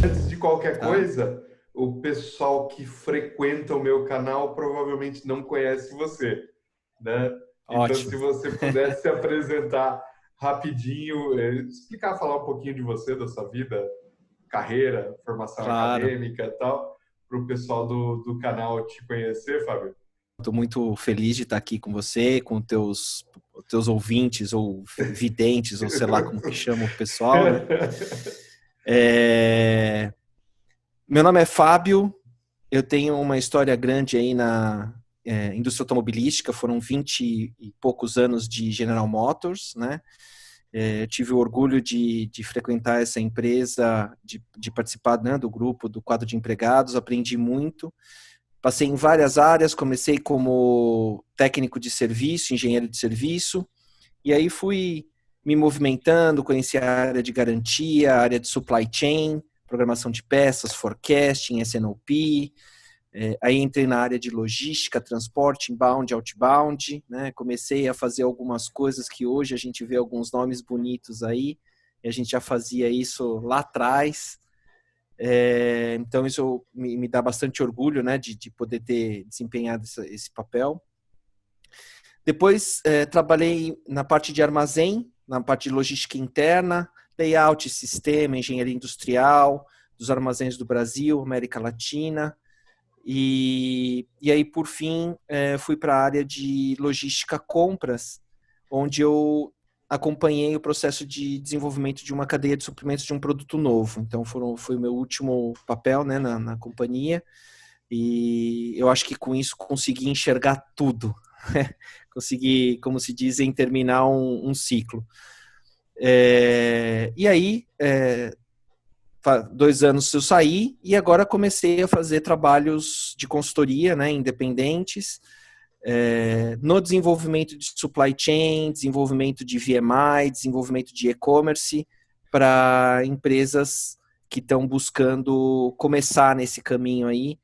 Antes de qualquer Tá? coisa, o pessoal que frequenta o meu canal provavelmente não conhece você, né? Então, se Ótimo. você pudesse se apresentar rapidinho, explicar, falar um pouquinho de você, da sua vida, carreira, formação Claro. acadêmica e tal, para o pessoal do canal te conhecer, Fábio. Estou muito feliz de estar aqui com você, com teus ouvintes ou videntes, ou sei lá como que chama o pessoal, né? É, Meu nome é Fábio, eu tenho uma história grande aí na indústria automobilística, foram 20 e poucos anos de General Motors, né? Eu tive o orgulho de frequentar essa empresa, de participar, né, do grupo, do quadro de empregados, aprendi muito. Passei em várias áreas, comecei como técnico de serviço, engenheiro de serviço, e aí fui me movimentando, conheci a área de garantia, a área de supply chain, programação de peças, forecasting, S&OP, aí entrei na área de logística, transporte, inbound, outbound, né? Comecei a fazer algumas coisas que hoje a gente vê alguns nomes bonitos aí, e a gente já fazia isso lá atrás. Então isso me dá bastante orgulho, né, de poder ter desempenhado esse papel. Depois trabalhei na parte de armazém, na parte de logística interna, layout, sistema, engenharia industrial, dos armazéns do Brasil, América Latina. E aí, por fim, fui para a área de logística compras, onde eu acompanhei o processo de desenvolvimento de uma cadeia de suprimentos de um produto novo. Então, foi o meu último papel, né, na companhia, e eu acho que com isso consegui enxergar tudo. Consegui, como se dizem, terminar um ciclo. E aí, 2 anos eu saí e agora comecei a fazer trabalhos de consultoria, né, independentes, no desenvolvimento de supply chain, desenvolvimento de VMI, desenvolvimento de e-commerce para empresas que estão buscando começar nesse caminho aí,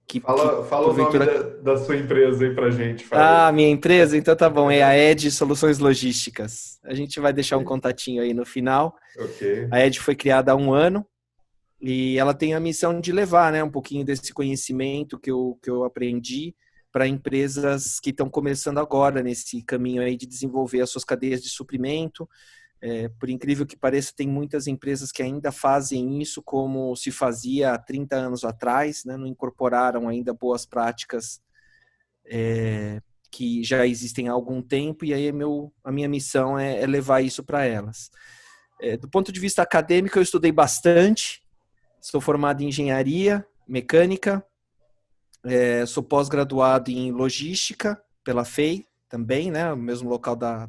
que Fala o nome porventura... da sua empresa aí para gente, Fábio. Ah, minha empresa? Então tá bom, é a Ed Soluções Logísticas. A gente vai deixar um Ok. contatinho aí no final. Ok. A Ed foi criada há um ano, e ela tem a missão de levar, né, um pouquinho desse conhecimento que eu aprendi para empresas que estão começando agora nesse caminho aí de desenvolver as suas cadeias de suprimento. Por incrível que pareça, tem muitas empresas que ainda fazem isso como se fazia há 30 anos atrás, né, não incorporaram ainda boas práticas que já existem há algum tempo, e aí a minha missão é levar isso para elas. Do ponto de vista acadêmico, eu estudei bastante. Sou formado em engenharia mecânica, sou pós-graduado em logística pela FEI também, né, o mesmo local da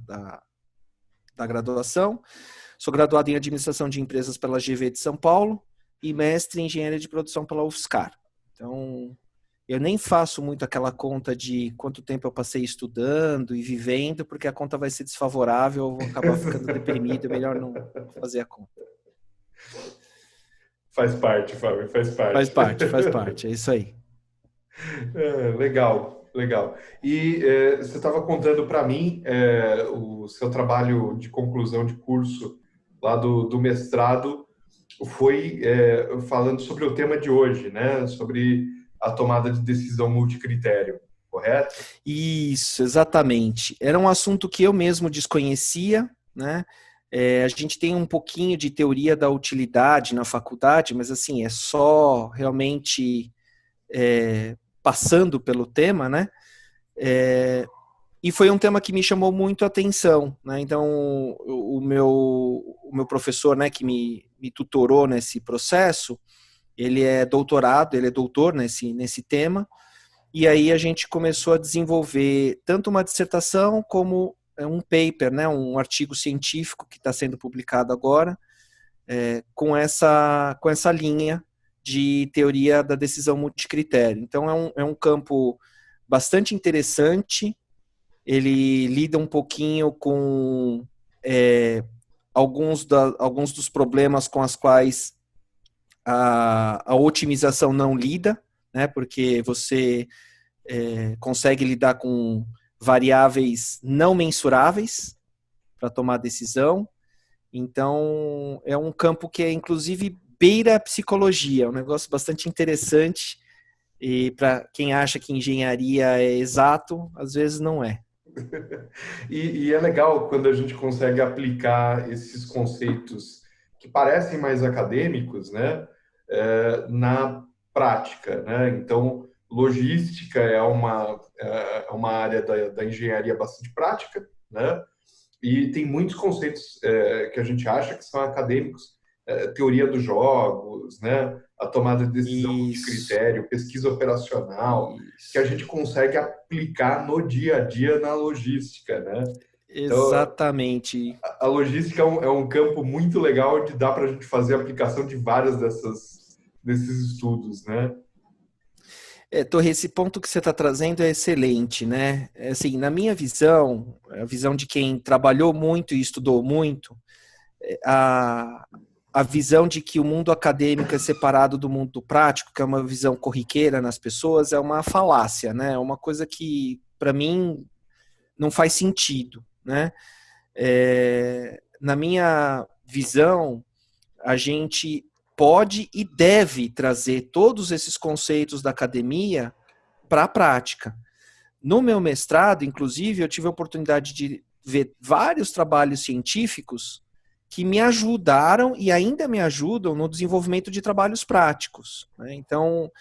graduação. Sou graduado em administração de empresas pela GV de São Paulo e mestre em engenharia de produção pela UFSCar. Então, eu nem faço muito aquela conta de quanto tempo eu passei estudando e vivendo, porque a conta vai ser desfavorável, eu vou acabar ficando deprimido, é melhor não fazer a conta. Faz parte, Fábio, faz parte. Faz parte, é isso aí. Legal, legal. E você estava contando para mim o seu trabalho de conclusão de curso lá do mestrado foi falando sobre o tema de hoje, né? Sobre a tomada de decisão multicritério, correto? Isso, exatamente. Era um assunto que eu mesmo desconhecia, né? A gente tem um pouquinho de teoria da utilidade na faculdade, mas assim, é só realmente passando pelo tema, né? E foi um tema que me chamou muito a atenção, né? Então, o meu professor, né, que me tutorou nesse processo, ele é doutor nesse tema, e aí a gente começou a desenvolver tanto uma dissertação como um paper, né, um artigo científico que está sendo publicado agora, com essa linha de teoria da decisão multicritério. Então é um campo bastante interessante, ele lida um pouquinho com alguns dos problemas com os quais a otimização não lida, né, porque você consegue lidar com variáveis não mensuráveis para tomar decisão. Então, é um campo que é, inclusive, beira a psicologia, é um negócio bastante interessante, e para quem acha que engenharia é exato, às vezes não é. E é legal quando a gente consegue aplicar esses conceitos que parecem mais acadêmicos, né, na prática, né? Então, logística é uma área da engenharia bastante prática, né? E tem muitos conceitos que a gente acha que são acadêmicos, teoria dos jogos, né? A tomada de decisão de Isso, critério, pesquisa operacional, que a isso. gente consegue aplicar no dia a dia na logística, né? Então, Exatamente. a logística é um campo muito legal onde dá para a gente fazer a aplicação de vários desses estudos, né? Torre, esse ponto que você está trazendo é excelente, né? Assim, na minha visão, a visão de quem trabalhou muito e estudou muito, a, a visão de que o mundo acadêmico é separado do mundo prático, que é uma visão corriqueira nas pessoas, é uma falácia, né? É uma coisa que, para mim, não faz sentido, né? Na minha visão, a gente pode e deve trazer todos esses conceitos da academia para a prática. No meu mestrado, inclusive, eu tive a oportunidade de ver vários trabalhos científicos que me ajudaram e ainda me ajudam no desenvolvimento de trabalhos práticos, né? Então,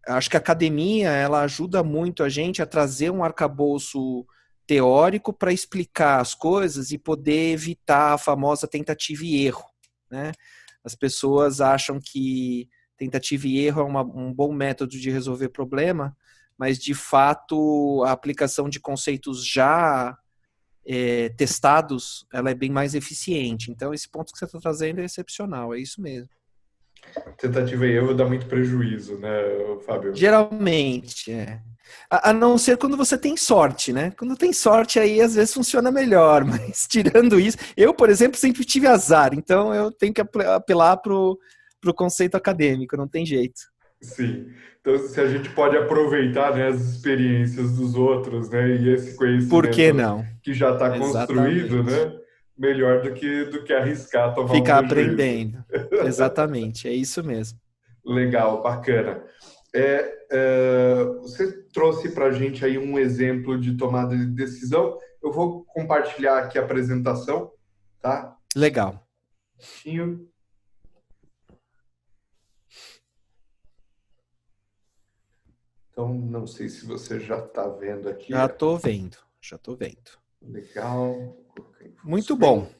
acho que a academia ela ajuda muito a gente a trazer um arcabouço teórico para explicar as coisas e poder evitar a famosa tentativa e erro, né? As pessoas acham que tentativa e erro é um bom método de resolver problema, mas de fato a aplicação de conceitos já testados ela é bem mais eficiente. Então esse ponto que você está trazendo é excepcional, é isso mesmo. Tentativa e erro dá muito prejuízo, né, Fábio? Geralmente, é. A não ser quando você tem sorte, né? Quando tem sorte, aí às vezes funciona melhor, mas tirando isso, eu, por exemplo, sempre tive azar, então eu tenho que apelar pro conceito acadêmico, não tem jeito. Sim. Então, se a gente pode aproveitar, né, as experiências dos outros, né, e esse Por que conhecimento não? que já está construído, Exatamente. né, melhor do que arriscar tomar um Ficar prejuízo. aprendendo. Exatamente, é isso mesmo. Legal, bacana. Você trouxe para a gente aí um exemplo de tomada de decisão. Eu vou compartilhar aqui a apresentação, tá? Legal. Tinho. Então, não sei se você já está vendo aqui. Já estou vendo, já estou vendo. Legal. Muito bom.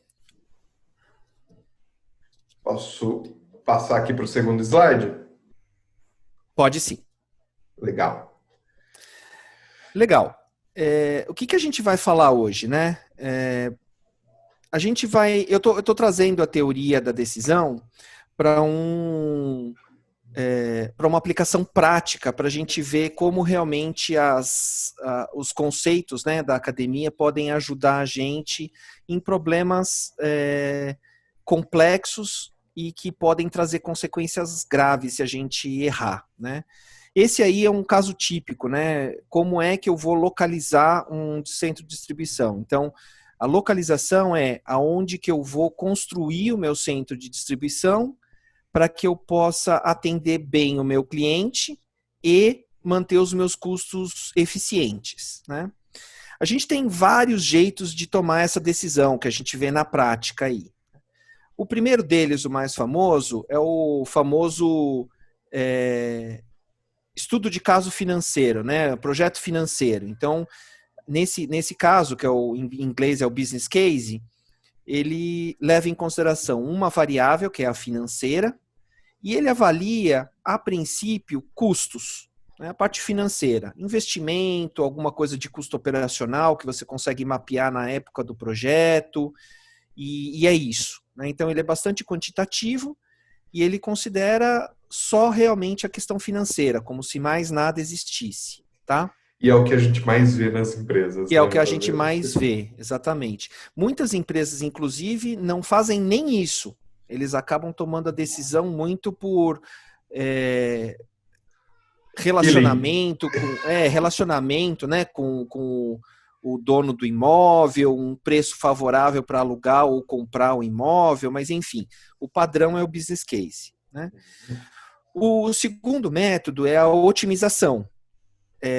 Posso passar aqui para o segundo slide? Pode sim. Legal. Legal. O que a gente vai falar hoje, né? A gente vai. Eu tô trazendo a teoria da decisão para para uma aplicação prática, para a gente ver como realmente os conceitos, né, da academia podem ajudar a gente em problemas complexos e que podem trazer consequências graves se a gente errar, né? Esse aí é um caso típico, né? Como é que eu vou localizar um centro de distribuição? Então, a localização é aonde que eu vou construir o meu centro de distribuição para que eu possa atender bem o meu cliente e manter os meus custos eficientes, né? A gente tem vários jeitos de tomar essa decisão que a gente vê na prática aí. O primeiro deles, o mais famoso, é o famoso estudo de caso financeiro, né? Projeto financeiro. Então, nesse caso, que em inglês é o business case, ele leva em consideração uma variável, que é a financeira, e ele avalia, a princípio, custos, né? A parte financeira, investimento, alguma coisa de custo operacional que você consegue mapear na época do projeto, e é isso, né? Então, ele é bastante quantitativo e ele considera só realmente a questão financeira, como se mais nada existisse, tá? E é o que a gente mais vê nas empresas, E é o né, que a gente Fábio? mais vê, exatamente. Muitas empresas, inclusive, não fazem nem isso. Eles acabam tomando a decisão muito por Feeling. relacionamento, relacionamento, né, com o dono do imóvel, um preço favorável para alugar ou comprar o imóvel, mas enfim, o padrão é o business case, né? O segundo método é a otimização.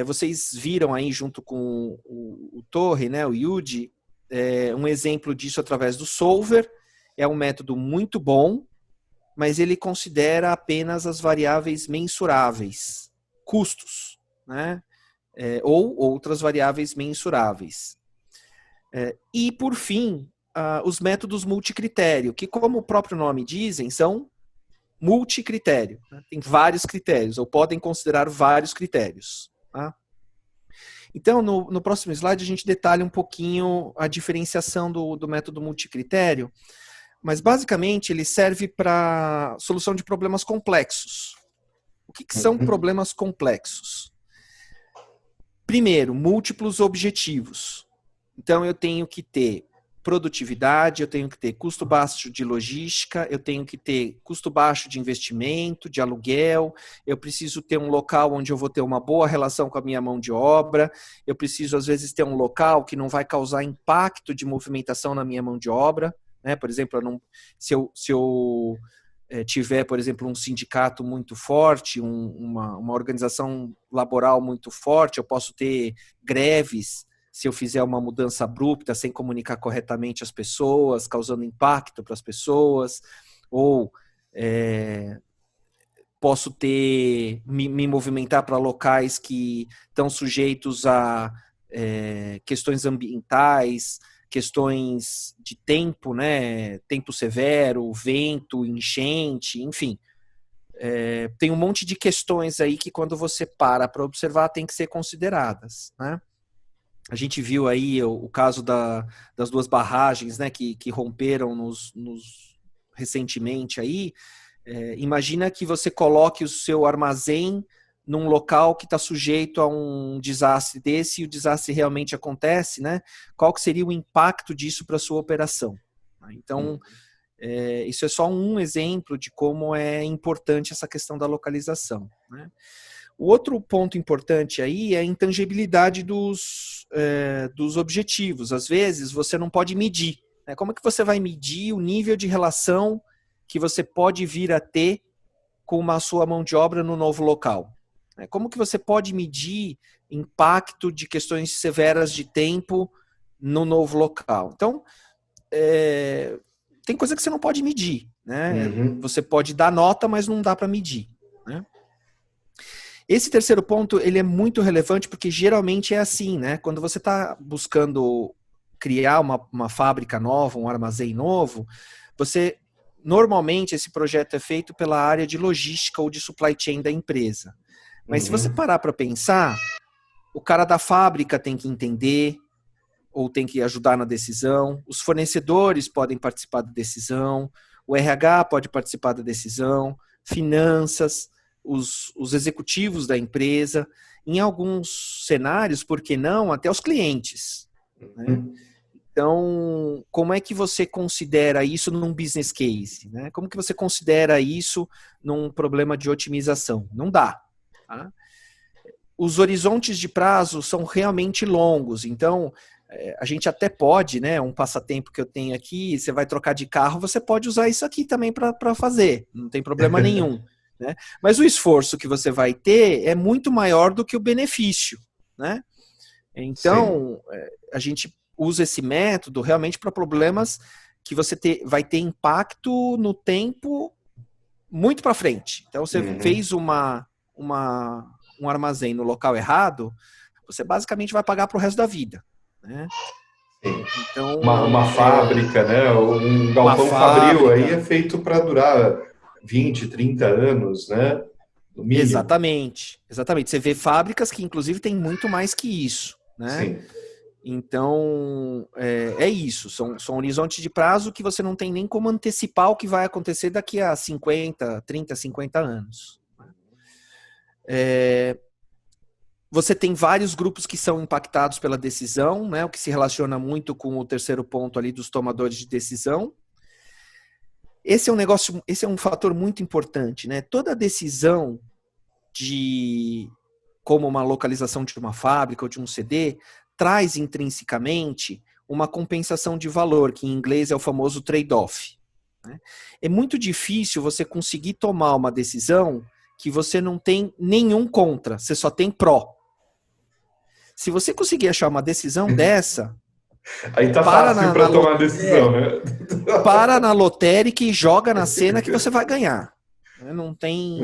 Vocês viram aí junto com o Torre, né, o Yudi, um exemplo disso através do Solver. É um método muito bom, mas ele considera apenas as variáveis mensuráveis, custos, né? Ou outras variáveis mensuráveis. E, por fim, os métodos multicritério, que, como o próprio nome dizem, são multicritério. Né? Tem vários critérios, ou podem considerar vários critérios. Tá? Então, no próximo slide, a gente detalha um pouquinho a diferenciação do método multicritério, mas, basicamente, ele serve para solução de problemas complexos. O que são problemas complexos? Primeiro, múltiplos objetivos. Então, eu tenho que ter produtividade, eu tenho que ter custo baixo de logística, eu tenho que ter custo baixo de investimento, de aluguel, eu preciso ter um local onde eu vou ter uma boa relação com a minha mão de obra, eu preciso, às vezes, ter um local que não vai causar impacto de movimentação na minha mão de obra, né? Por exemplo, se eu tiver, por exemplo, um sindicato muito forte, uma organização laboral muito forte, eu posso ter greves se eu fizer uma mudança abrupta sem comunicar corretamente as pessoas, causando impacto para as pessoas, ou posso me movimentar para locais que estão sujeitos a questões ambientais, questões de tempo, né? Tempo severo, vento, enchente, enfim. Tem um monte de questões aí que, quando você para observar, tem que ser consideradas, né? A gente viu aí o caso das duas barragens, né, que romperam recentemente aí. Imagina que você coloque o seu armazém num local que está sujeito a um desastre desse, e o desastre realmente acontece, né? Qual que seria o impacto disso para a sua operação? Então, isso é só um exemplo de como é importante essa questão da localização, né? O outro ponto importante aí é a intangibilidade dos objetivos. Às vezes, você não pode medir, né? Como é que você vai medir o nível de relação que você pode vir a ter com a sua mão de obra no novo local? Como que você pode medir impacto de questões severas de tempo no novo local? Então, tem coisa que você não pode medir, né? Você pode dar nota, mas não dá para medir, né? Esse terceiro ponto, ele é muito relevante, porque geralmente é assim, né? Quando você está buscando criar uma fábrica nova, um armazém novo, normalmente esse projeto é feito pela área de logística ou de supply chain da empresa. Mas se você parar para pensar, o cara da fábrica tem que entender ou tem que ajudar na decisão, os fornecedores podem participar da decisão, o RH pode participar da decisão, finanças, os executivos da empresa, em alguns cenários, por que não, até os clientes, né? Então, como é que você considera isso num business case, né? Como que você considera isso num problema de otimização? Não dá, tá? Os horizontes de prazo são realmente longos, então a gente até pode, né, um passatempo que eu tenho aqui, você vai trocar de carro, você pode usar isso aqui também para fazer, não tem problema nenhum. Né? Mas o esforço que você vai ter é muito maior do que o benefício, né? Então, a gente usa esse método realmente para problemas que você vai ter impacto no tempo muito para frente. Então, você fez um armazém no local errado, você basicamente vai pagar para o resto da vida, né? Então, uma fábrica, né? Um galpão fabril aí é feito para durar 20, 30 anos, né? No mínimo. Exatamente. Você vê fábricas que, inclusive, tem muito mais que isso, né? Sim. Então, é isso. São horizontes de prazo que você não tem nem como antecipar o que vai acontecer daqui a 30, 50 anos. Você tem vários grupos que são impactados pela decisão, né? O que se relaciona muito com o terceiro ponto ali dos tomadores de decisão. Esse é um fator muito importante, né? Toda decisão de como uma localização de uma fábrica ou de um CD traz intrinsecamente uma compensação de valor, que em inglês é o famoso trade-off. Né? É muito difícil você conseguir tomar uma decisão que você não tem nenhum contra, você só tem pró. Se você conseguir achar uma decisão dessa, aí tá fácil para tomar decisão, né? Para na lotérica e joga na cena que você vai ganhar. Não tem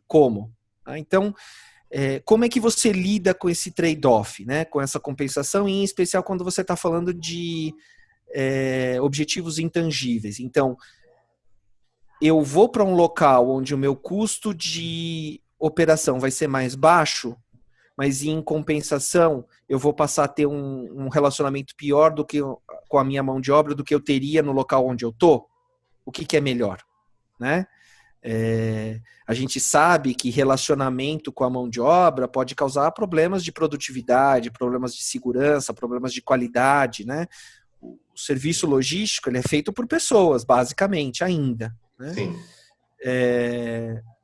como. Então, como é que você lida com esse trade-off, né? Com essa compensação, e em especial quando você está falando de objetivos intangíveis. Então, eu vou para um local onde o meu custo de operação vai ser mais baixo, mas em compensação eu vou passar a ter um relacionamento pior do que com a minha mão de obra do que eu teria no local onde eu estou. O que é melhor, né? A gente sabe que relacionamento com a mão de obra pode causar problemas de produtividade, problemas de segurança, problemas de qualidade, né? O serviço logístico ele é feito por pessoas, basicamente, ainda. Né? Sim.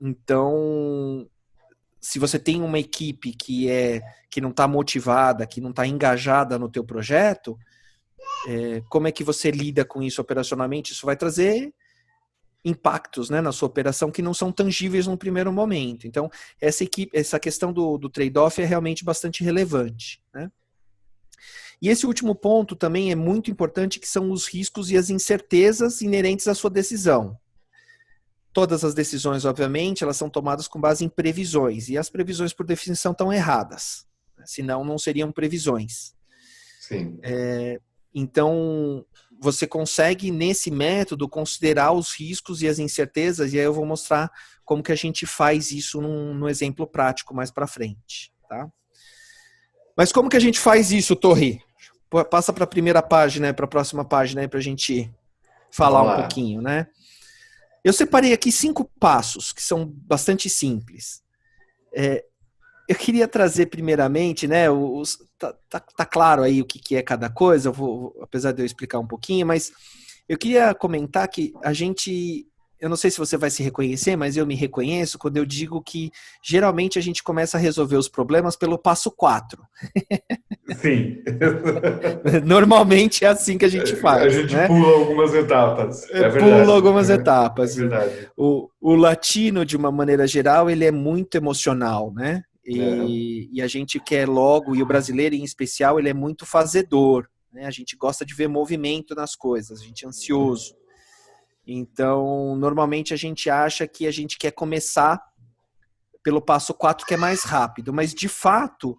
Então, se você tem uma equipe que não está motivada, que não está engajada no teu projeto, como é que você lida com isso operacionalmente? Isso vai trazer impactos, né, na sua operação que não são tangíveis no primeiro momento. Então, essa questão do trade-off é realmente bastante relevante. Né? E esse último ponto também é muito importante, que são os riscos e as incertezas inerentes à sua decisão. Todas as decisões, obviamente, elas são tomadas com base em previsões, e as previsões, por definição, estão erradas. Senão, não seriam previsões. Sim. Então, você consegue, nesse método, considerar os riscos e as incertezas, e aí eu vou mostrar como que a gente faz isso num exemplo prático mais para frente. Tá? Mas como que a gente faz isso, Torri? Passa para a primeira página, para a próxima página, para a gente falar um pouquinho, né? Eu separei aqui 5 passos, que são bastante simples. Eu queria trazer primeiramente, né, tá claro aí o que é cada coisa, apesar de eu explicar um pouquinho, mas eu queria comentar que eu não sei se você vai se reconhecer, mas eu me reconheço quando eu digo que geralmente a gente começa a resolver os problemas pelo passo 4. Sim. Normalmente é assim que a gente faz. A gente, né, pula algumas etapas. Pula algumas etapas. É verdade. O latino, de uma maneira geral, ele é muito emocional, né? E a gente quer logo, e o brasileiro em especial, ele é muito fazedor, né? A gente gosta de ver movimento nas coisas, a gente é ansioso. Então, normalmente a gente acha que a gente quer começar pelo passo 4, que é mais rápido, mas de fato,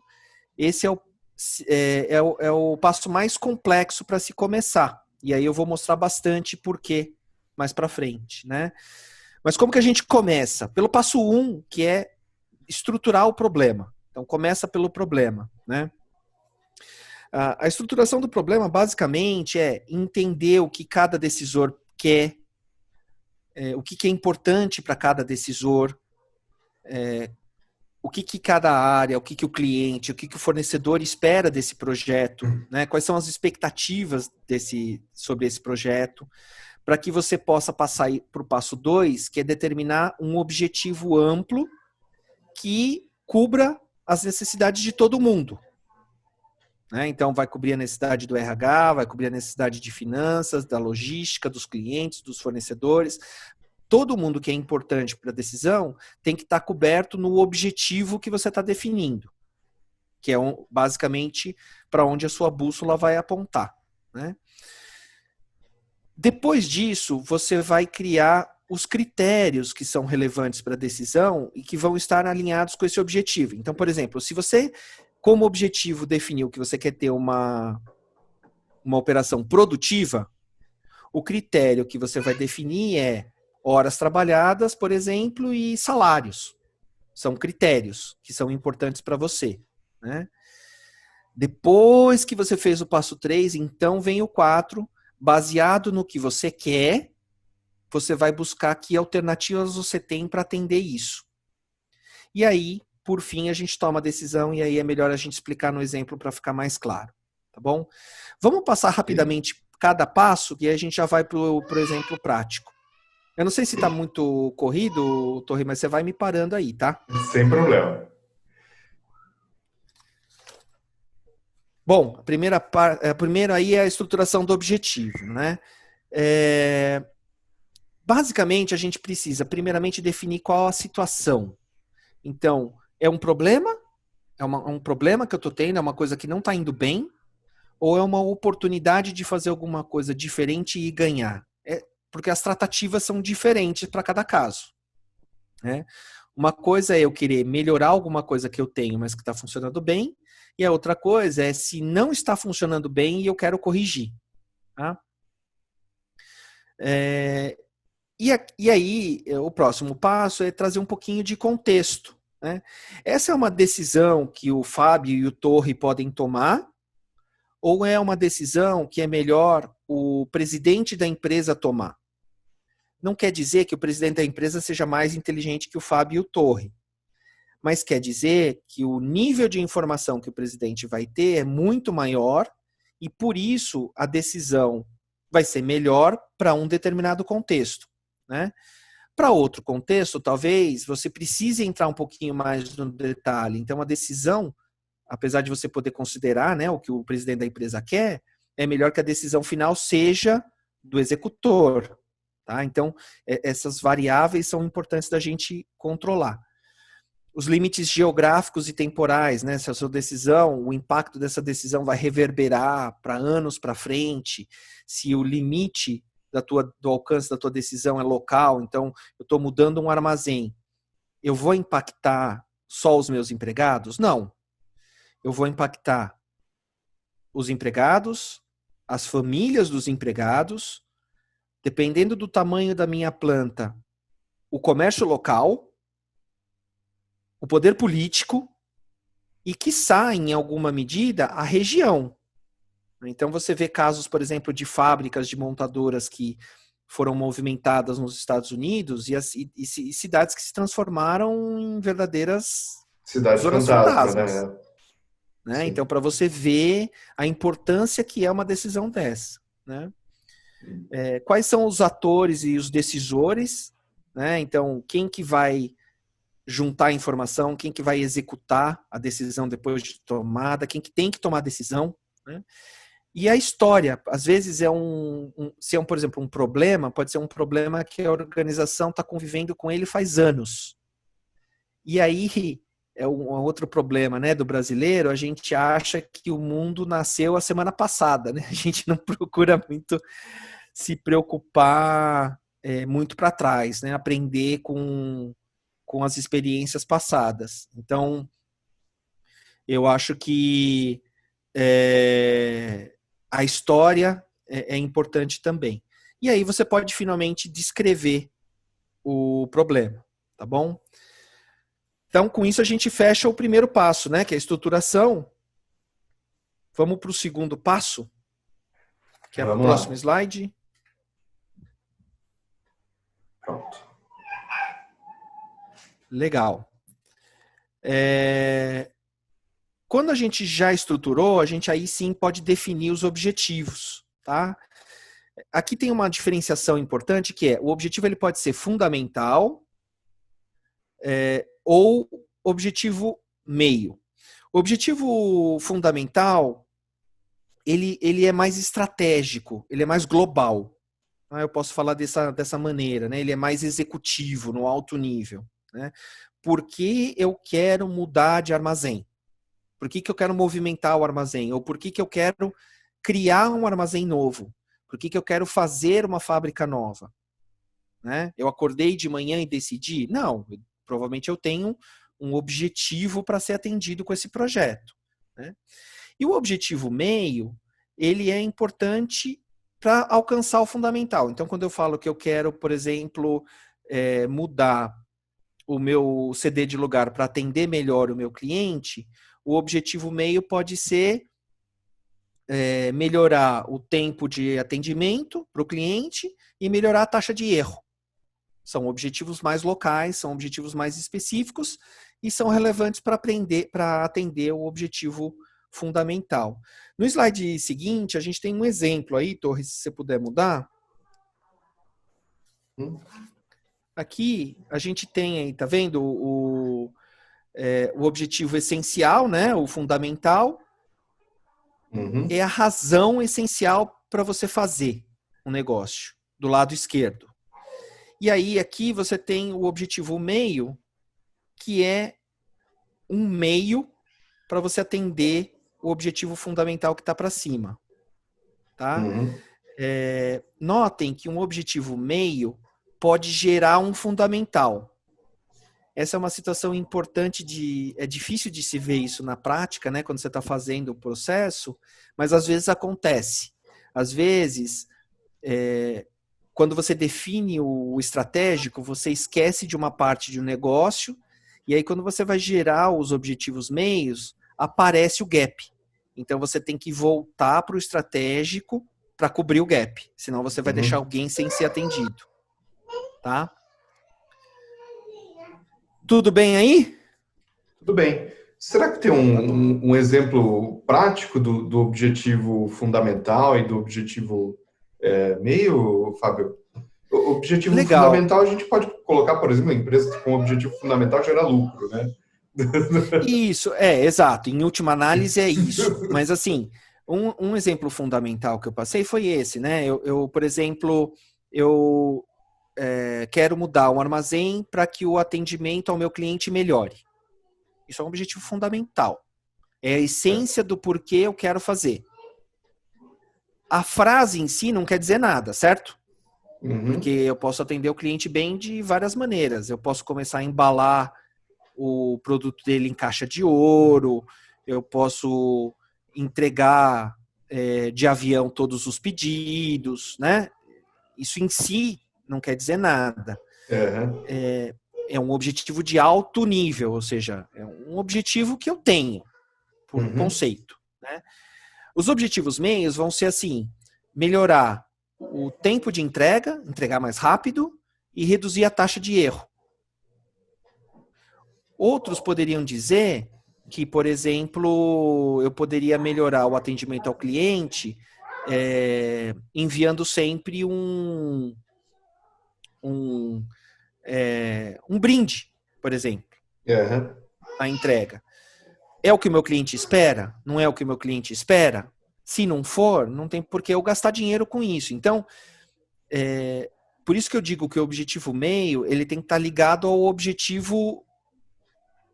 esse é o passo mais complexo para se começar. E aí eu vou mostrar bastante por quê mais para frente, né? Mas como que a gente começa? Pelo passo 1, que é estruturar o problema. Então, começa pelo problema, né? A estruturação do problema, basicamente, é entender o que cada decisor quer, o que é importante para cada decisor, o que cada área, o que o cliente, o que o fornecedor espera desse projeto, né? Quais são as expectativas sobre esse projeto, para que você possa passar para o passo 2, que é determinar um objetivo amplo que cubra as necessidades de todo mundo. Né? Então, vai cobrir a necessidade do RH, vai cobrir a necessidade de finanças, da logística, dos clientes, dos fornecedores. Todo mundo que é importante para a decisão tem que estar coberto no objetivo que você está definindo, que é basicamente para onde a sua bússola vai apontar. Né? Depois disso, você vai criar os critérios que são relevantes para a decisão e que vão estar alinhados com esse objetivo. Então, por exemplo, se você, como objetivo, definiu que você quer ter uma operação produtiva, o critério que você vai definir é horas trabalhadas, por exemplo, e salários. São critérios que são importantes para você. Né? Depois que você fez o passo 3, então vem o 4, baseado no que você quer, você vai buscar que alternativas você tem para atender isso. E aí, por fim, a gente toma a decisão, e aí é melhor a gente explicar no exemplo para ficar mais claro. Tá bom? Vamos passar rapidamente cada passo, e aí a gente já vai para o exemplo prático. Eu não sei se está muito corrido, Torri, mas você vai me parando aí, tá? Sem problema. Bom, a primeira aí é a estruturação do objetivo, né? Basicamente, a gente precisa, primeiramente, definir qual a situação. Então, é um problema? Um problema que eu estou tendo? É uma coisa que não está indo bem? Ou é uma oportunidade de fazer alguma coisa diferente e ganhar? Porque as tratativas são diferentes para cada caso, né? Uma coisa é eu querer melhorar alguma coisa que eu tenho, mas que está funcionando bem, e a outra coisa é se não está funcionando bem e eu quero corrigir. Tá? E aí, o próximo passo é trazer um pouquinho de contexto. Né? Essa é uma decisão que o Fábio e o Torre podem tomar, ou é uma decisão que é melhor o presidente da empresa tomar? Não quer dizer que o presidente da empresa seja mais inteligente que o Fábio e o Torre, mas quer dizer que o nível de informação que o presidente vai ter é muito maior e, por isso, a decisão vai ser melhor para um determinado contexto. Né? Para outro contexto, talvez você precise entrar um pouquinho mais no detalhe. Então, a decisão, apesar de você poder considerar, né, o que o presidente da empresa quer, é melhor que a decisão final seja do executor. Tá? Então, essas variáveis são importantes da gente controlar. Os limites geográficos e temporais, né? Se a sua decisão, o impacto dessa decisão vai reverberar para anos para frente, se o limite do alcance da tua decisão é local, então eu estou mudando um armazém, eu vou impactar só os meus empregados? Não. Eu vou impactar os empregados, as famílias dos empregados, dependendo do tamanho da minha planta, o comércio local, o poder político e, quiçá, em alguma medida, a região. Então, você vê casos, por exemplo, de fábricas de montadoras que foram movimentadas nos Estados Unidos e cidades que se transformaram em verdadeiras Cidade zonas fantasma, fantasmas. né? Né? Então, para você ver a importância que é uma decisão dessa. Né? Quais são os atores e os decisores? Né? Então, quem que vai juntar a informação, quem que vai executar a decisão depois de tomada, quem que tem que tomar a decisão, né? E a história, às vezes se é, por exemplo, um problema, pode ser um problema que a organização está convivendo com ele faz anos. E aí é um outro problema, né, do brasileiro, a gente acha que o mundo nasceu a semana passada, né? A gente não procura muito se preocupar muito para trás, né? Aprender com as experiências passadas. Então, eu acho que a história é importante também. E aí você pode finalmente descrever o problema, tá bom? Então, com isso a gente fecha o primeiro passo, né? Que é a estruturação. Vamos para o segundo passo, que é o próximo slide. Pronto. Legal. Quando a gente já estruturou, a gente aí sim pode definir os objetivos, tá? Aqui tem uma diferenciação importante que é o objetivo ele pode ser fundamental ou objetivo meio. O objetivo fundamental ele é mais estratégico, ele é mais global. Eu posso falar dessa maneira, né? Ele é mais executivo, no alto nível. Né? Por que eu quero mudar de armazém? Por que eu quero movimentar o armazém? Ou por que eu quero criar um armazém novo? Por que eu quero fazer uma fábrica nova? Né? Eu acordei de manhã e decidi? Não, provavelmente eu tenho um objetivo para ser atendido com esse projeto. Né? E o objetivo meio, ele é importante para alcançar o fundamental. Então, quando eu falo que eu quero, por exemplo, mudar o meu CD de lugar para atender melhor o meu cliente, o objetivo meio pode ser melhorar o tempo de atendimento para o cliente e melhorar a taxa de erro. São objetivos mais locais, são objetivos mais específicos e são relevantes para atender o objetivo fundamental. No slide seguinte, a gente tem um exemplo aí, Torres, se você puder mudar. Aqui a gente tem aí, tá vendo o objetivo essencial, né, o fundamental, Uhum. é a razão essencial para você fazer um negócio, do lado esquerdo. E aí aqui você tem o objetivo meio, que é um meio para você atender o objetivo fundamental que está para cima. Tá? Uhum. Notem que um objetivo meio pode gerar um fundamental. Essa é uma situação importante é difícil de se ver isso na prática, né, quando você está fazendo o processo, mas às vezes acontece. Às vezes, quando você define o estratégico, você esquece de uma parte de um negócio, e aí quando você vai gerar os objetivos meios, aparece o gap. Então você tem que voltar para o estratégico para cobrir o gap, senão você vai deixar alguém sem ser atendido. Tá? Tudo bem aí? Tudo bem. Será que tem um exemplo prático do objetivo fundamental e do objetivo meio, Fábio? O objetivo Legal. fundamental a gente pode colocar, por exemplo, uma empresa com o objetivo fundamental gerar lucro, né? Isso, exato. Em última análise é isso. Mas assim, um exemplo fundamental que eu passei foi esse, né? Por exemplo, eu quero mudar um armazém para que o atendimento ao meu cliente melhore. Isso é um objetivo fundamental. É a essência do porquê eu quero fazer. A frase em si não quer dizer nada, certo? Porque eu posso atender o cliente bem de várias maneiras. Eu posso começar a embalar o produto dele em caixa de ouro, eu posso entregar de avião todos os pedidos, né? Isso em si não quer dizer nada. É um objetivo de alto nível, ou seja, é um objetivo que eu tenho, por conceito. Né? Os objetivos meios vão ser assim, melhorar o tempo de entrega, entregar mais rápido e reduzir a taxa de erro. Outros poderiam dizer que, por exemplo, eu poderia melhorar o atendimento ao cliente enviando sempre um brinde, por exemplo, a entrega. É o que o meu cliente espera? Não é o que o meu cliente espera? Se não for, não tem por que eu gastar dinheiro com isso. Então, por isso que eu digo que o objetivo meio ele tem que estar ligado ao objetivo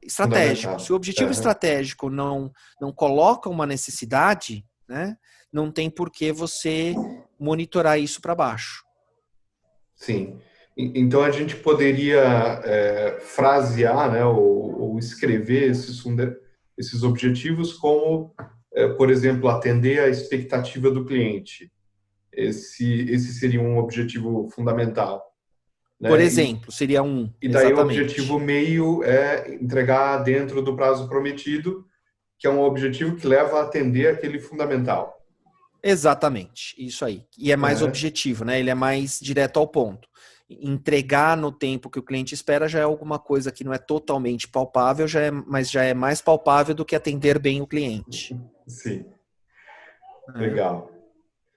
estratégico. Se o objetivo estratégico não coloca uma necessidade, né, não tem por que você monitorar isso para baixo. Sim. Então a gente poderia frasear, né, ou escrever esses objetivos como, por exemplo, atender a expectativa do cliente. Esse seria um objetivo fundamental. Né? Por exemplo, seria um. E daí exatamente. O objetivo meio é entregar dentro do prazo prometido, que é um objetivo que leva a atender aquele fundamental. Exatamente, isso aí. E é mais objetivo, né? Ele é mais direto ao ponto. Entregar no tempo que o cliente espera já é alguma coisa que não é totalmente palpável, mas já é mais palpável do que atender bem o cliente. Sim. Legal.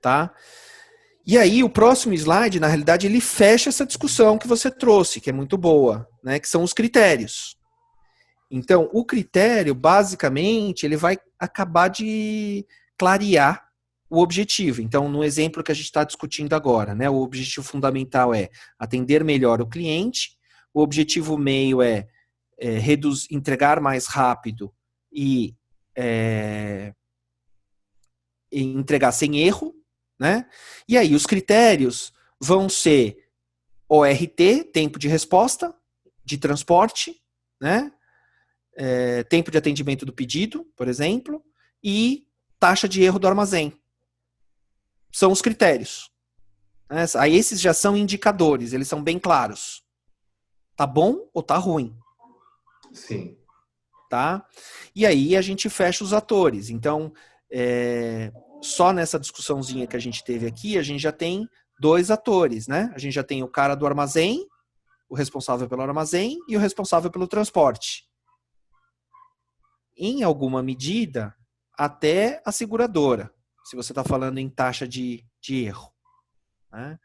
Tá? E aí, o próximo slide, na realidade, ele fecha essa discussão que você trouxe, que é muito boa, né? Que são os critérios. Então, o critério, basicamente, ele vai acabar de clarear o objetivo. Então, no exemplo que a gente está discutindo agora, né? O objetivo fundamental é atender melhor o cliente, o objetivo meio é entregar mais rápido e entregar sem erro, né? E aí, os critérios vão ser ORT, tempo de resposta, de transporte, né? Tempo de atendimento do pedido, por exemplo, e taxa de erro do armazém. São os critérios. Né? Aí esses já são indicadores, eles são bem claros. Tá bom ou tá ruim? Sim. Tá? E aí a gente fecha os atores. Então, só nessa discussãozinha que a gente teve aqui, a gente já tem 2 atores, né? A gente já tem o cara do armazém, o responsável pelo armazém e o responsável pelo transporte. Em alguma medida, até a seguradora, se você está falando em taxa de erro. Né?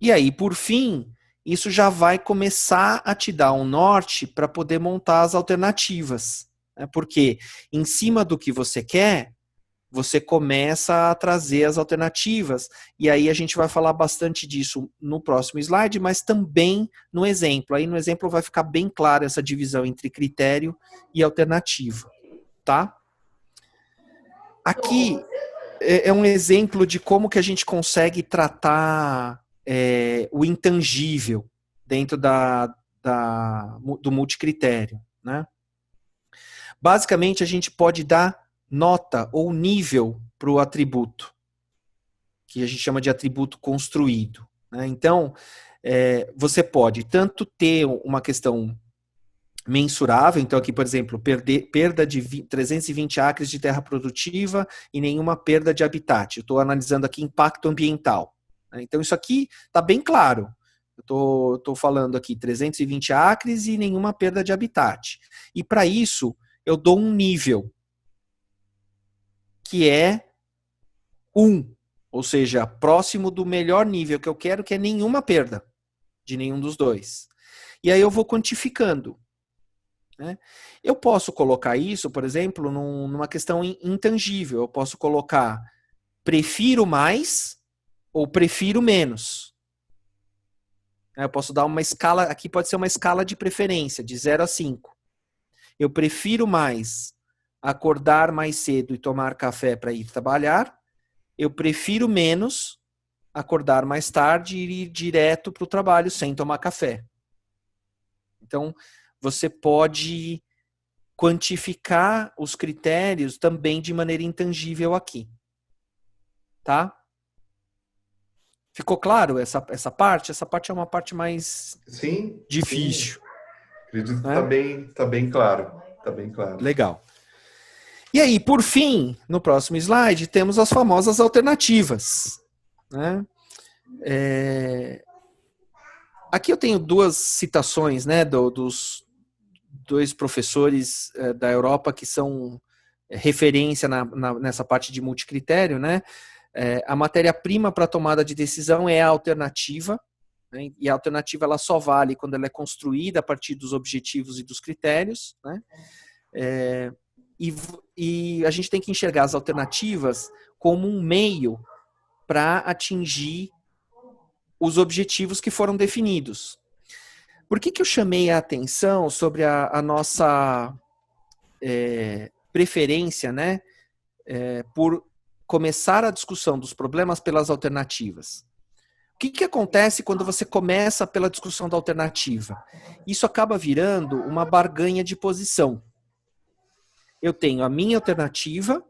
E aí, por fim, isso já vai começar a te dar um norte para poder montar as alternativas. né? Porque em cima do que você quer, você começa a trazer as alternativas. E aí a gente vai falar bastante disso no próximo slide, mas também no exemplo. Aí no exemplo vai ficar bem clara essa divisão entre critério e alternativa, tá? Aqui é um exemplo de como que a gente consegue tratar o intangível dentro do multicritério, né? Basicamente, a gente pode dar nota ou nível para o atributo, que a gente chama de atributo construído, né? Então, você pode tanto ter uma questão mensurável, então aqui, por exemplo, perda de 320 acres de terra produtiva e nenhuma perda de habitat. Eu estou analisando aqui impacto ambiental, né? Então, isso aqui está bem claro. Eu estou falando aqui 320 acres e nenhuma perda de habitat. E para isso, eu dou um nível, que é 1, ou seja, próximo do melhor nível que eu quero, que é nenhuma perda de nenhum dos dois. E aí eu vou quantificando, né? Eu posso colocar isso, por exemplo, numa questão intangível. Eu posso colocar prefiro mais ou prefiro menos. Eu posso dar uma escala, aqui pode ser uma escala de preferência, de 0 a 5. Eu prefiro mais acordar mais cedo e tomar café para ir trabalhar. Eu prefiro menos acordar mais tarde e ir direto para o trabalho sem tomar café. Então, você pode quantificar os critérios também de maneira intangível aqui. Tá? Ficou claro essa parte? Essa parte é uma parte mais difícil. Sim. Acredito que tá bem claro. Tá bem claro. Legal. E aí, por fim, no próximo slide, temos as famosas alternativas, né? Aqui eu tenho duas citações, né, dos dois professores da Europa que são referência nessa parte de multicritério, né? A matéria-prima para tomada de decisão é a alternativa, né? E a alternativa ela só vale quando ela é construída a partir dos objetivos e dos critérios, né? E a gente tem que enxergar as alternativas como um meio para atingir os objetivos que foram definidos. Por que eu chamei a atenção sobre a nossa preferência, né, por começar a discussão dos problemas pelas alternativas? O que acontece quando você começa pela discussão da alternativa? Isso acaba virando uma barganha de posição. Eu tenho a minha alternativa,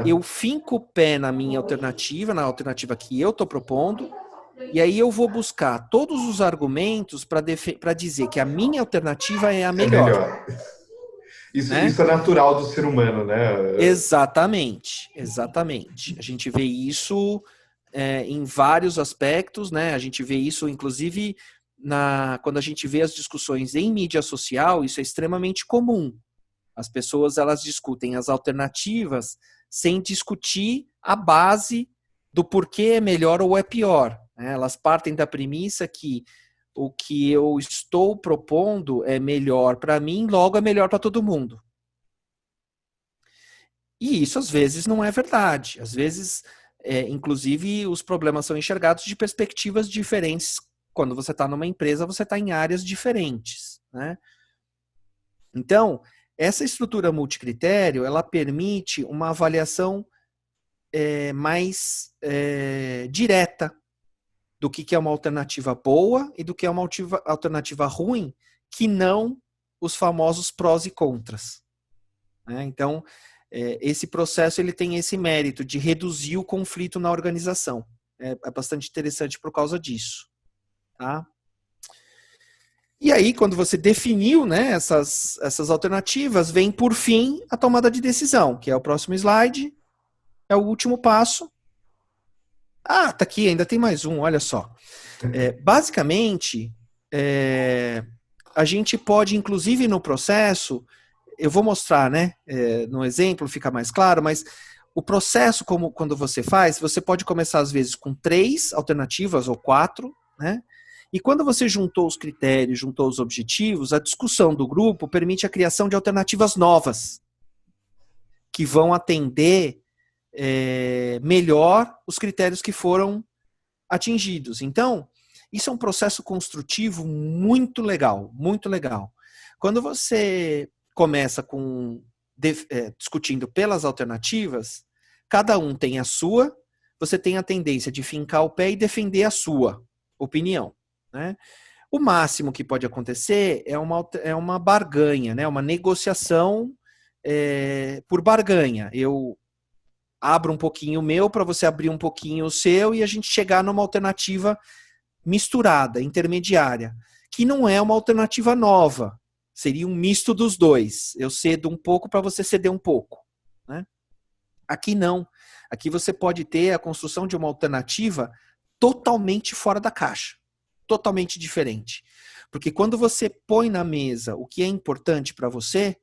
eu finco o pé na minha alternativa, na alternativa que eu estou propondo, e aí eu vou buscar todos os argumentos para dizer que a minha alternativa é a melhor. Isso é natural do ser humano, né? Exatamente. A gente vê isso em vários aspectos, né? A gente vê isso, inclusive, quando a gente vê as discussões em mídia social, isso é extremamente comum. As pessoas elas discutem as alternativas sem discutir a base do porquê é melhor ou é pior, né? Elas partem da premissa que o que eu estou propondo é melhor para mim, logo é melhor para todo mundo. E isso às vezes não é verdade. Às vezes, inclusive, os problemas são enxergados de perspectivas diferentes. Quando você está numa empresa, você está em áreas diferentes, né? Então, essa estrutura multicritério, ela permite uma avaliação mais direta do que é uma alternativa boa e do que é uma alternativa ruim, que não os famosos prós e contras, né? Então, esse processo ele tem esse mérito de reduzir o conflito na organização. É bastante interessante por causa disso. Tá? E aí, quando você definiu, né, essas alternativas, vem por fim a tomada de decisão, que é o próximo slide, é o último passo. Ah, tá aqui, ainda tem mais um, olha só. Basicamente, a gente pode, inclusive no processo, eu vou mostrar, né, no exemplo, fica mais claro, mas o processo, quando você faz, você pode começar às vezes com 3 alternativas ou 4, né? E quando você juntou os critérios, juntou os objetivos, a discussão do grupo permite a criação de alternativas novas, que vão atender melhor os critérios que foram atingidos. Então, isso é um processo construtivo muito legal, muito legal. Quando você começa discutindo pelas alternativas, cada um tem a sua, você tem a tendência de fincar o pé e defender a sua opinião, né? O máximo que pode acontecer é uma barganha, né? Uma negociação por barganha. Eu abro um pouquinho o meu para você abrir um pouquinho o seu e a gente chegar numa alternativa misturada, intermediária, que não é uma alternativa nova. Seria um misto dos dois. Eu cedo um pouco para você ceder um pouco, né? Aqui não. Aqui você pode ter a construção de uma alternativa totalmente fora da caixa. Totalmente diferente. Porque quando você põe na mesa o que é importante para você,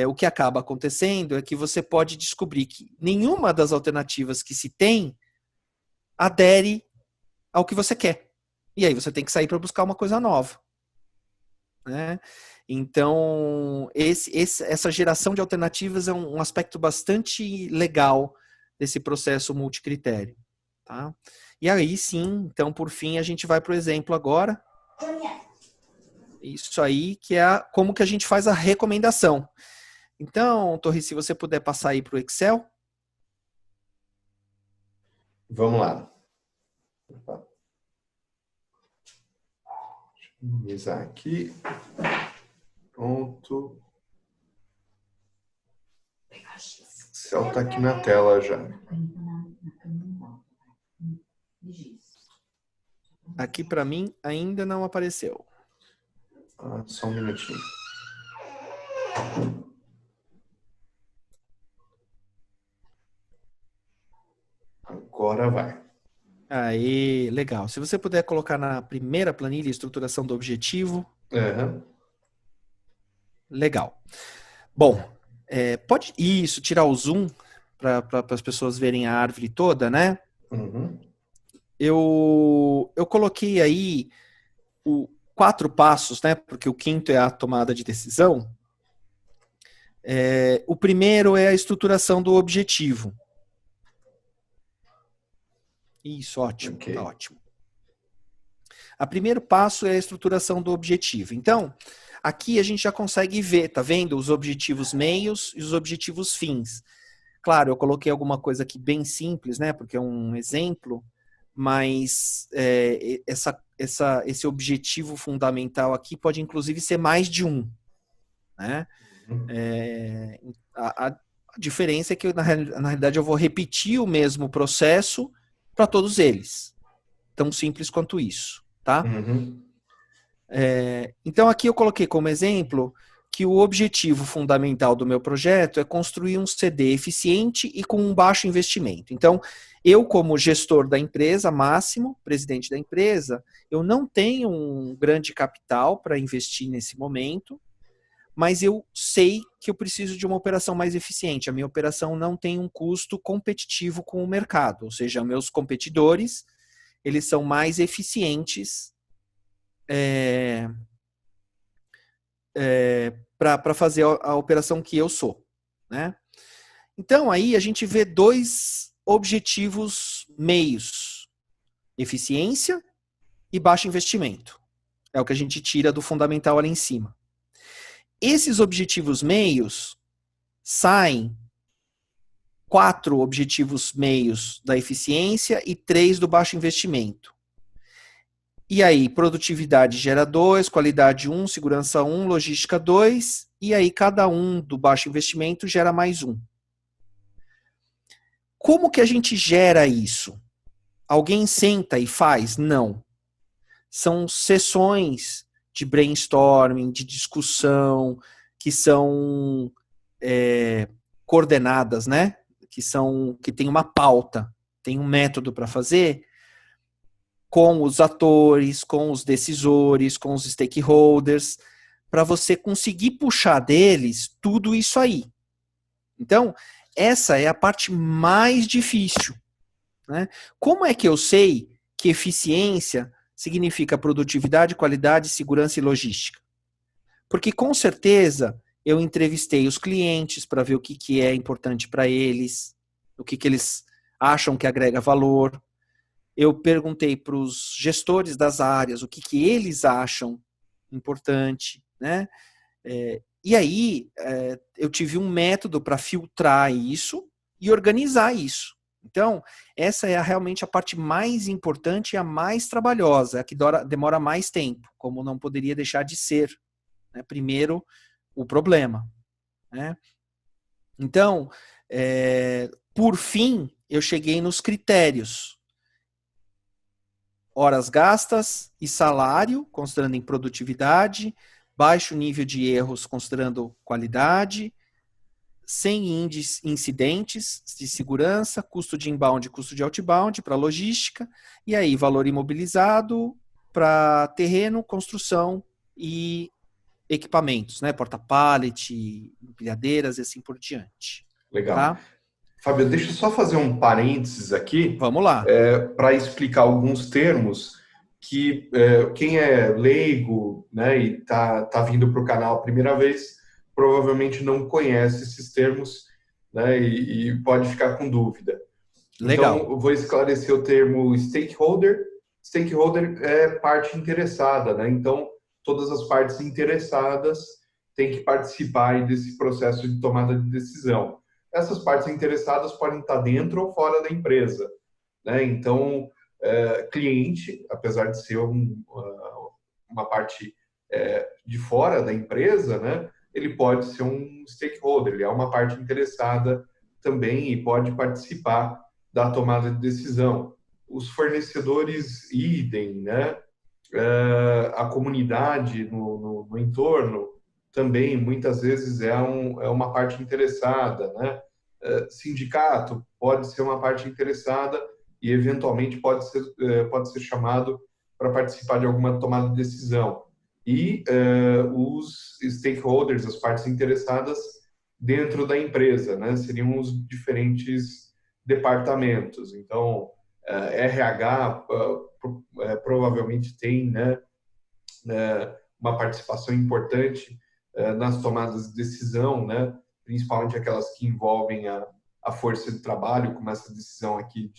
o que acaba acontecendo é que você pode descobrir que nenhuma das alternativas que se tem adere ao que você quer. E aí você tem que sair para buscar uma coisa nova, né? Então, essa geração de alternativas é um aspecto bastante legal desse processo multicritério, tá? E aí sim, então, por fim, a gente vai para o exemplo agora. Isso aí, que é como que a gente faz a recomendação. Então, Torri, se você puder passar aí para o Excel. Vamos lá. Deixa eu minimizar aqui. Pronto. O Excel está aqui na tela já. Aqui para mim ainda não apareceu. Só um minutinho. Agora vai. Aí, legal. Se você puder colocar na primeira planilha estruturação do objetivo. Uhum. Legal. Bom, pode isso, tirar o zoom para as pessoas verem a árvore toda, né? Uhum. Eu coloquei aí 4 passos, né? Porque o quinto é a tomada de decisão. O primeiro é a estruturação do objetivo. Isso, ótimo, Okay. tá ótimo. O primeiro passo é a estruturação do objetivo. Então, aqui a gente já consegue ver, tá vendo? Os objetivos meios e os objetivos fins. Claro, eu coloquei alguma coisa aqui bem simples, né? Porque é um exemplo, mas esse objetivo fundamental aqui pode inclusive ser mais de um, né? A diferença é que na realidade eu vou repetir o mesmo processo para todos eles. Tão simples quanto isso, tá? Uhum. Então aqui eu coloquei como exemplo que o objetivo fundamental do meu projeto é construir um CD eficiente e com um baixo investimento. Então, eu como gestor da empresa, Máximo, presidente da empresa, eu não tenho um grande capital para investir nesse momento, mas eu sei que eu preciso de uma operação mais eficiente. A minha operação não tem um custo competitivo com o mercado, ou seja, meus competidores, eles são mais eficientes para fazer a operação que eu sou, né? Então, aí a gente vê 2 objetivos meios: eficiência e baixo investimento. É o que a gente tira do fundamental ali em cima. Esses objetivos meios saem 4 objetivos meios da eficiência e 3 do baixo investimento. E aí, produtividade gera 2, qualidade 1, segurança 1, logística 2, e aí cada um do baixo investimento gera mais 1. Como que a gente gera isso? Alguém senta e faz? Não. São sessões de brainstorming, de discussão, que são coordenadas, né? Que tem uma pauta, tem um método para fazer, com os atores, com os decisores, com os stakeholders, para você conseguir puxar deles tudo isso aí. Então, essa é a parte mais difícil, né? Como é que eu sei que eficiência significa produtividade, qualidade, segurança e logística. Porque com certeza eu entrevistei os clientes para ver o que é importante para eles, o que eles acham que agrega valor. Eu perguntei para os gestores das áreas o que eles acham importante, né? E aí eu tive um método para filtrar isso e organizar isso. Então, essa é realmente a parte mais importante e a mais trabalhosa, a que demora mais tempo, como não poderia deixar de ser. Né? Primeiro, o problema. Né? Então, por fim, eu cheguei nos critérios. Horas gastas e salário, considerando em produtividade, baixo nível de erros, considerando qualidade, sem incidentes de segurança, custo de inbound e custo de outbound para logística, e aí valor imobilizado para terreno, construção e equipamentos, né? Porta-pallet, empilhadeiras e assim por diante. Legal. Tá? Fábio, deixa eu só fazer um parênteses aqui. Vamos lá. Para explicar alguns termos que quem é leigo, né, e tá vindo para o canal a primeira vez, provavelmente não conhece esses termos, né, e pode ficar com dúvida. Legal. Então, eu vou esclarecer o termo stakeholder. Stakeholder é parte interessada, né? Então, todas as partes interessadas têm que participar aí desse processo de tomada de decisão. Essas partes interessadas podem estar dentro ou fora da empresa, né? Então, cliente, apesar de ser uma parte de fora da empresa, né? Ele pode ser um stakeholder, ele é uma parte interessada também e pode participar da tomada de decisão. Os fornecedores idem, né? A comunidade no entorno também muitas vezes é uma parte interessada, né? Sindicato pode ser uma parte interessada e eventualmente pode ser chamado para participar de alguma tomada de decisão. E os stakeholders, as partes interessadas dentro da empresa, né? Seriam os diferentes departamentos. Então, RH provavelmente tem, né, uma participação importante nas tomadas de decisão, né? Principalmente aquelas que envolvem a força de trabalho, como essa decisão aqui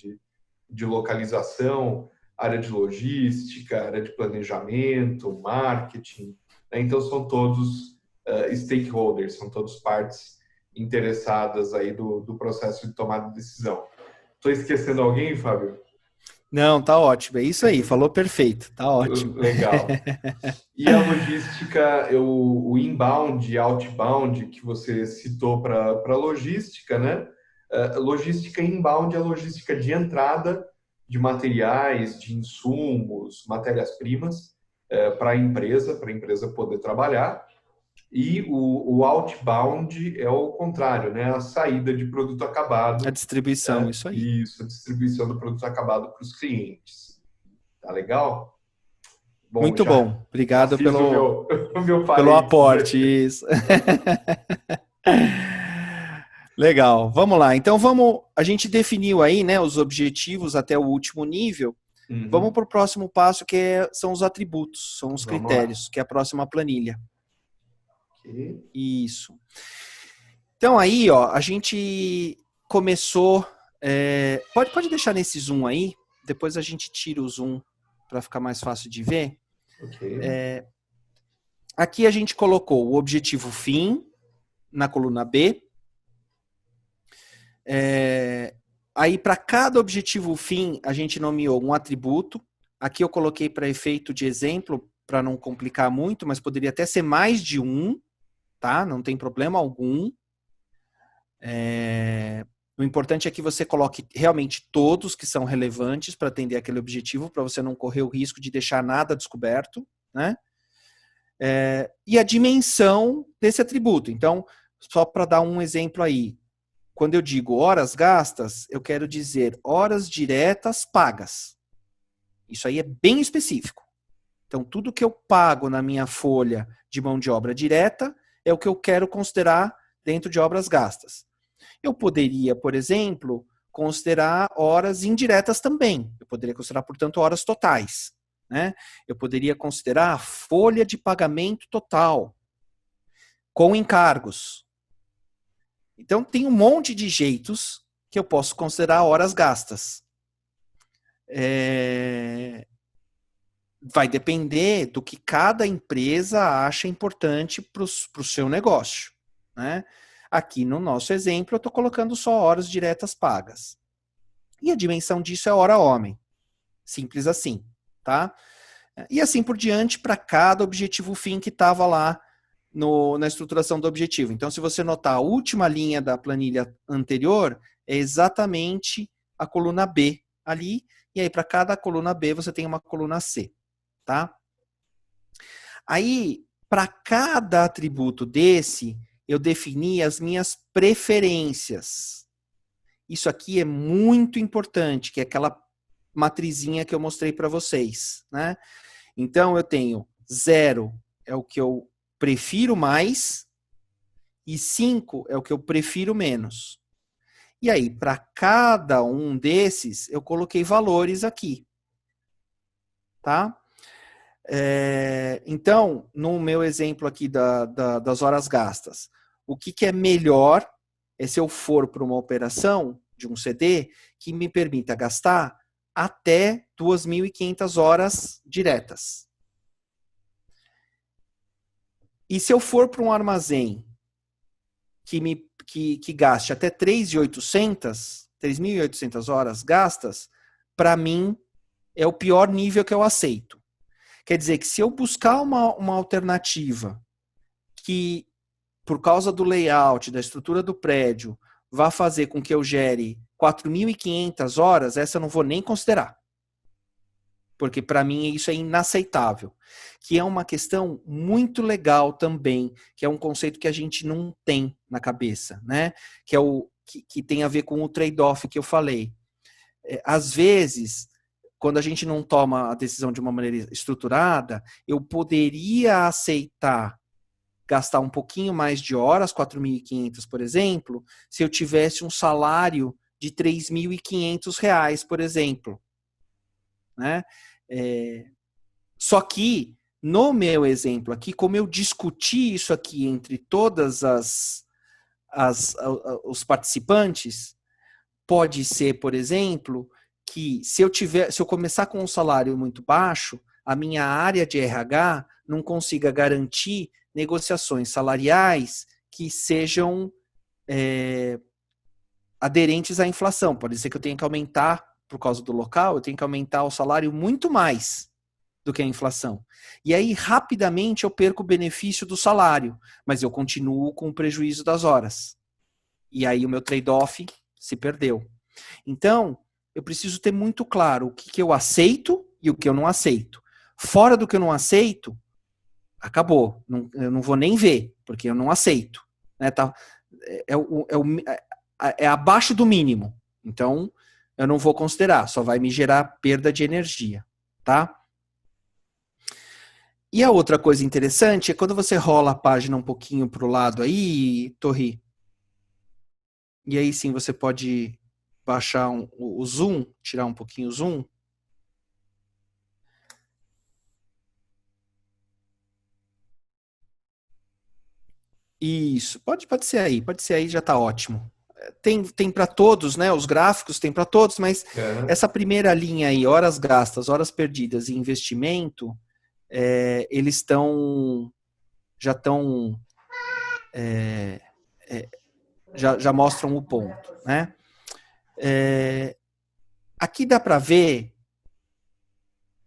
de localização, área de logística, área de planejamento, marketing. Né? Então, são todos stakeholders, são todos partes interessadas aí do processo de tomada de decisão. Estou esquecendo alguém, Fábio? Não, tá ótimo. É isso aí, falou perfeito. Tá ótimo. Legal. E a logística, o inbound e outbound que você citou para logística, né? Logística inbound é a logística de entrada de materiais, de insumos, matérias-primas para a empresa poder trabalhar. E o outbound é o contrário, né? A saída de produto acabado. A distribuição, isso aí. Isso, a distribuição do produto acabado para os clientes. Tá legal? Bom, muito bom. Obrigado pelo aporte. Isso. Legal. Vamos lá. Então a gente definiu aí, né, os objetivos até o último nível. Uhum. Vamos para o próximo passo, que são os atributos, são os critérios, que é a próxima planilha. Okay. Isso. Então aí, ó, a gente começou. Pode deixar nesse zoom aí. Depois a gente tira o zoom para ficar mais fácil de ver. Okay. Aqui a gente colocou o objetivo fim na coluna B. Aí, para cada objetivo fim, a gente nomeou um atributo. Aqui eu coloquei para efeito de exemplo, para não complicar muito, mas poderia até ser mais de um, tá? Não tem problema algum. O importante é que você coloque realmente todos que são relevantes para atender aquele objetivo, para você não correr o risco de deixar nada descoberto, né? E a dimensão desse atributo. Então, só para dar um exemplo aí, quando eu digo horas gastas, eu quero dizer horas diretas pagas. Isso aí é bem específico. Então, tudo que eu pago na minha folha de mão de obra direta é o que eu quero considerar dentro de obras gastas. Eu poderia, por exemplo, considerar horas indiretas também. Eu poderia considerar, portanto, horas totais. né? Eu poderia considerar a folha de pagamento total, com encargos. Então, tem um monte de jeitos que eu posso considerar horas gastas. Vai depender do que cada empresa acha importante para o seu negócio, né? Aqui no nosso exemplo, eu estou colocando só horas diretas pagas. E a dimensão disso é hora homem. Simples assim, tá? E assim por diante para cada objetivo fim que estava lá na estruturação do objetivo. Então, se você notar, a última linha da planilha anterior é exatamente a coluna B ali, e aí para cada coluna B você tem uma coluna C, tá? Aí, para cada atributo desse, eu defini as minhas preferências. Isso aqui é muito importante, que é aquela matrizinha que eu mostrei para vocês, né? Então, eu tenho 0 é o que eu prefiro mais e 5 é o que eu prefiro menos. E aí, para cada um desses, eu coloquei valores aqui, tá? Então, no meu exemplo aqui das horas gastas, o que é melhor é se eu for para uma operação de um CD que me permita gastar até 2.500 horas diretas. E se eu for para um armazém que gaste até 3.800 horas gastas, para mim é o pior nível que eu aceito. Quer dizer que se eu buscar uma alternativa que, por causa do layout, da estrutura do prédio, vá fazer com que eu gere 4.500 horas, essa eu não vou nem considerar. Porque para mim isso é inaceitável. Que é uma questão muito legal também, que é um conceito que a gente não tem na cabeça, né? Que é que tem a ver com o trade-off que eu falei. Às vezes, quando a gente não toma a decisão de uma maneira estruturada, eu poderia aceitar gastar um pouquinho mais de horas, 4.500, por exemplo, se eu tivesse um salário de R$3.500, por exemplo. Né? Só que, no meu exemplo aqui, como eu discuti isso aqui entre todas os participantes, pode ser, por exemplo, que se eu começar com um salário muito baixo, a minha área de RH não consiga garantir negociações salariais que sejam aderentes à inflação. Pode ser que eu tenha que aumentar, por causa do local, eu tenho que aumentar o salário muito mais do que a inflação. E aí, rapidamente, eu perco o benefício do salário, mas eu continuo com o prejuízo das horas. E aí o meu trade-off se perdeu. Então, eu preciso ter muito claro o que eu aceito e o que eu não aceito. Fora do que eu não aceito, acabou. Eu não vou nem ver, porque eu não aceito. Né? É abaixo do mínimo. Então, eu não vou considerar. Só vai me gerar perda de energia. Tá? E a outra coisa interessante é quando você rola a página um pouquinho para o lado aí, Torri. E aí sim você pode baixar o zoom, tirar um pouquinho o zoom. Isso, pode ser aí, já está ótimo. Tem para todos, né? Os gráficos tem para todos, mas essa primeira linha aí, horas gastas, horas perdidas e investimento, eles já mostram o ponto, né? Aqui dá para ver,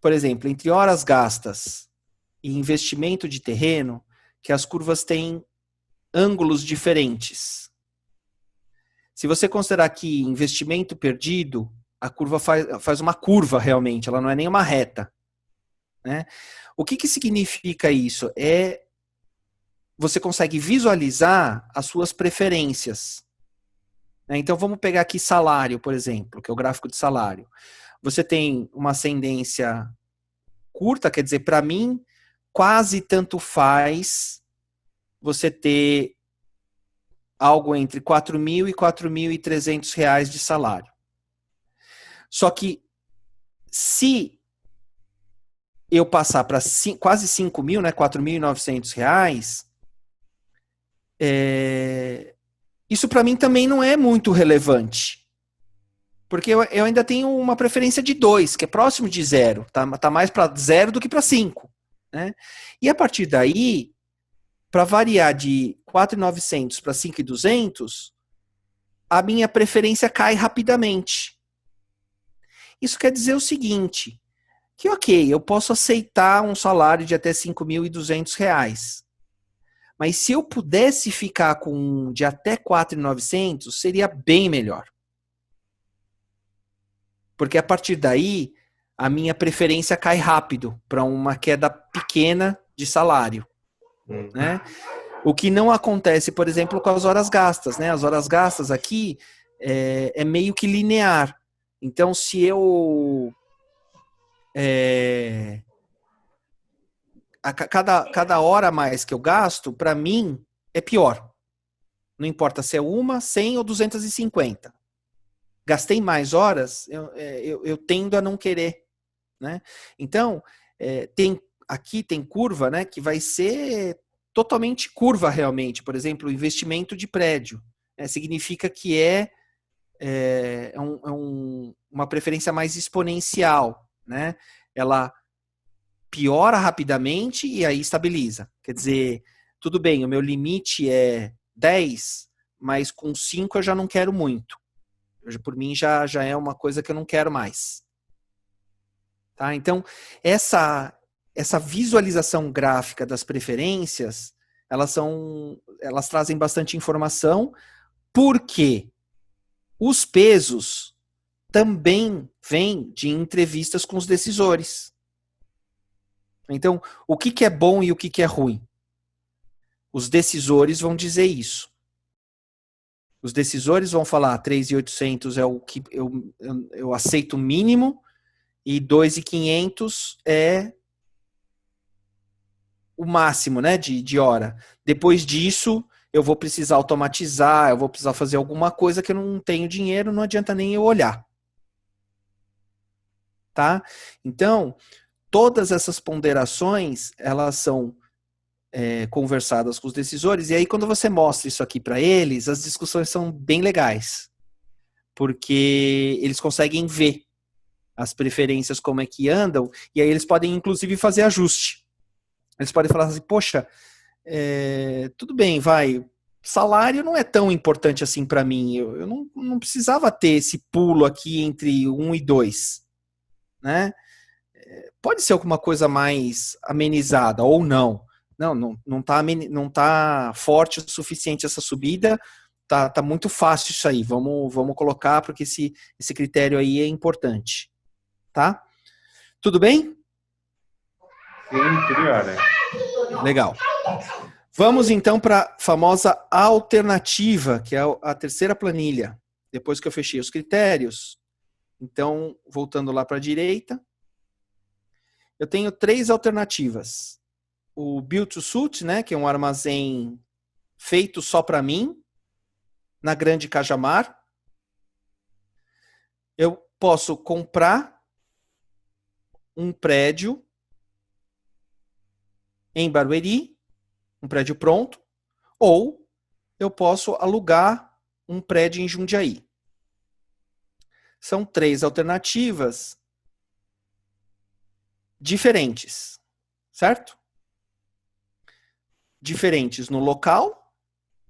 por exemplo, entre horas gastas e investimento de terreno, que as curvas têm ângulos diferentes. Se você considerar que investimento perdido, a curva faz uma curva realmente, ela não é nem uma reta. Né? O que significa isso? Você consegue visualizar as suas preferências. Então vamos pegar aqui salário, por exemplo, que é o gráfico de salário. Você tem uma ascendência curta, quer dizer, para mim, quase tanto faz você ter algo entre R$4.000 e R$4.300 de salário. Só que se eu passar para quase 5 mil, né, R$ 4.900, isso para mim também não é muito relevante. Porque eu ainda tenho uma preferência de 2, que é próximo de 0. Tá mais para 0 do que para 5. Né? E a partir daí, para variar de 4.900 para 5.200, a minha preferência cai rapidamente. Isso quer dizer o seguinte, que ok, eu posso aceitar um salário de até R$ 5.200, mas se eu pudesse ficar com um de até 4.900, seria bem melhor. Porque a partir daí, a minha preferência cai rápido para uma queda pequena de salário. Né? O que não acontece, por exemplo, com as horas gastas. Né? As horas gastas aqui é meio que linear. Então, se eu... cada hora a mais que eu gasto, para mim, é pior. Não importa se é 100 ou 250. Gastei mais horas, eu tendo a não querer. Né? Então, aqui tem curva, né, que vai ser totalmente curva realmente. Por exemplo, o investimento de prédio. Significa que uma preferência mais exponencial. Né? Ela piora rapidamente e aí estabiliza. Quer dizer, tudo bem, o meu limite é 10, mas com 5 eu já não quero muito. Por mim já é uma coisa que eu não quero mais. Tá? Então, essa visualização gráfica das preferências, elas trazem bastante informação, porque os pesos também vêm de entrevistas com os decisores. Então, o que é bom e o que é ruim? Os decisores vão dizer isso. Os decisores vão falar 3.800 é o que eu aceito o mínimo e 2.500 é o máximo, né, de hora. Depois disso, eu vou precisar automatizar, eu vou precisar fazer alguma coisa que eu não tenho dinheiro, não adianta nem eu olhar. Tá? Então, todas essas ponderações, elas são conversadas com os decisores, e aí quando você mostra isso aqui para eles, as discussões são bem legais, porque eles conseguem ver as preferências como é que andam, e aí eles podem inclusive fazer ajuste. Eles podem falar assim, poxa, tudo bem, salário não é tão importante assim para mim, eu não precisava ter esse pulo aqui entre 1 e 2, né? Pode ser alguma coisa mais amenizada, ou não. Não tá forte o suficiente essa subida, tá muito fácil isso aí, vamos colocar, porque esse critério aí é importante. Tá? Tudo bem? Sim, tudo em ordem. Legal. Vamos então para a famosa alternativa, que é a terceira planilha. Depois que eu fechei os critérios, então, voltando lá para a direita, eu tenho 3 alternativas. O Build to Suit, né, que é um armazém feito só para mim, na Grande Cajamar. Eu posso comprar um prédio em Barueri, um prédio pronto, ou eu posso alugar um prédio em Jundiaí. São 3 alternativas diferentes, certo? Diferentes no local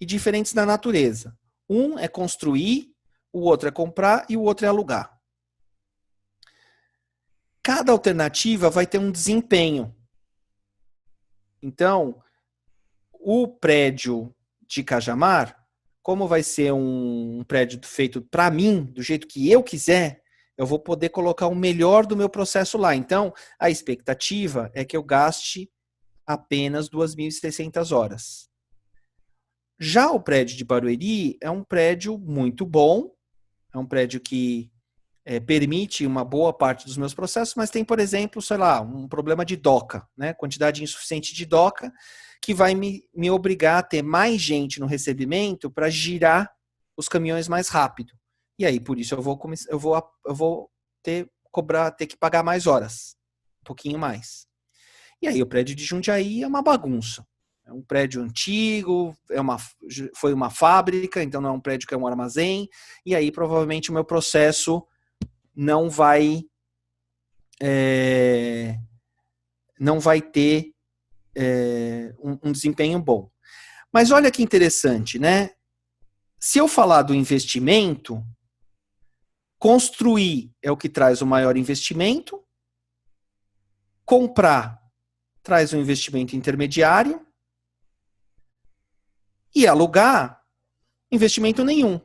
e diferentes na natureza. Um é construir, o outro é comprar e o outro é alugar. Cada alternativa vai ter um desempenho. Então, o prédio de Cajamar, como vai ser um prédio feito para mim, do jeito que eu quiser, eu vou poder colocar o melhor do meu processo lá. Então, a expectativa é que eu gaste apenas 2.600 horas. Já o prédio de Barueri é um prédio muito bom, é um prédio que permite uma boa parte dos meus processos, mas tem, por exemplo, sei lá, um problema de doca, né? Quantidade insuficiente de doca, que vai me obrigar a ter mais gente no recebimento para girar os caminhões mais rápido. E aí, por isso, eu vou ter que pagar mais horas, um pouquinho mais. E aí o prédio de Jundiaí é uma bagunça. É um prédio antigo, foi uma fábrica, então não é um prédio que é um armazém, e aí provavelmente o meu processo não vai ter um desempenho bom. Mas olha que interessante, né? Se eu falar do investimento, construir é o que traz o maior investimento, comprar traz um investimento intermediário e alugar, investimento nenhum.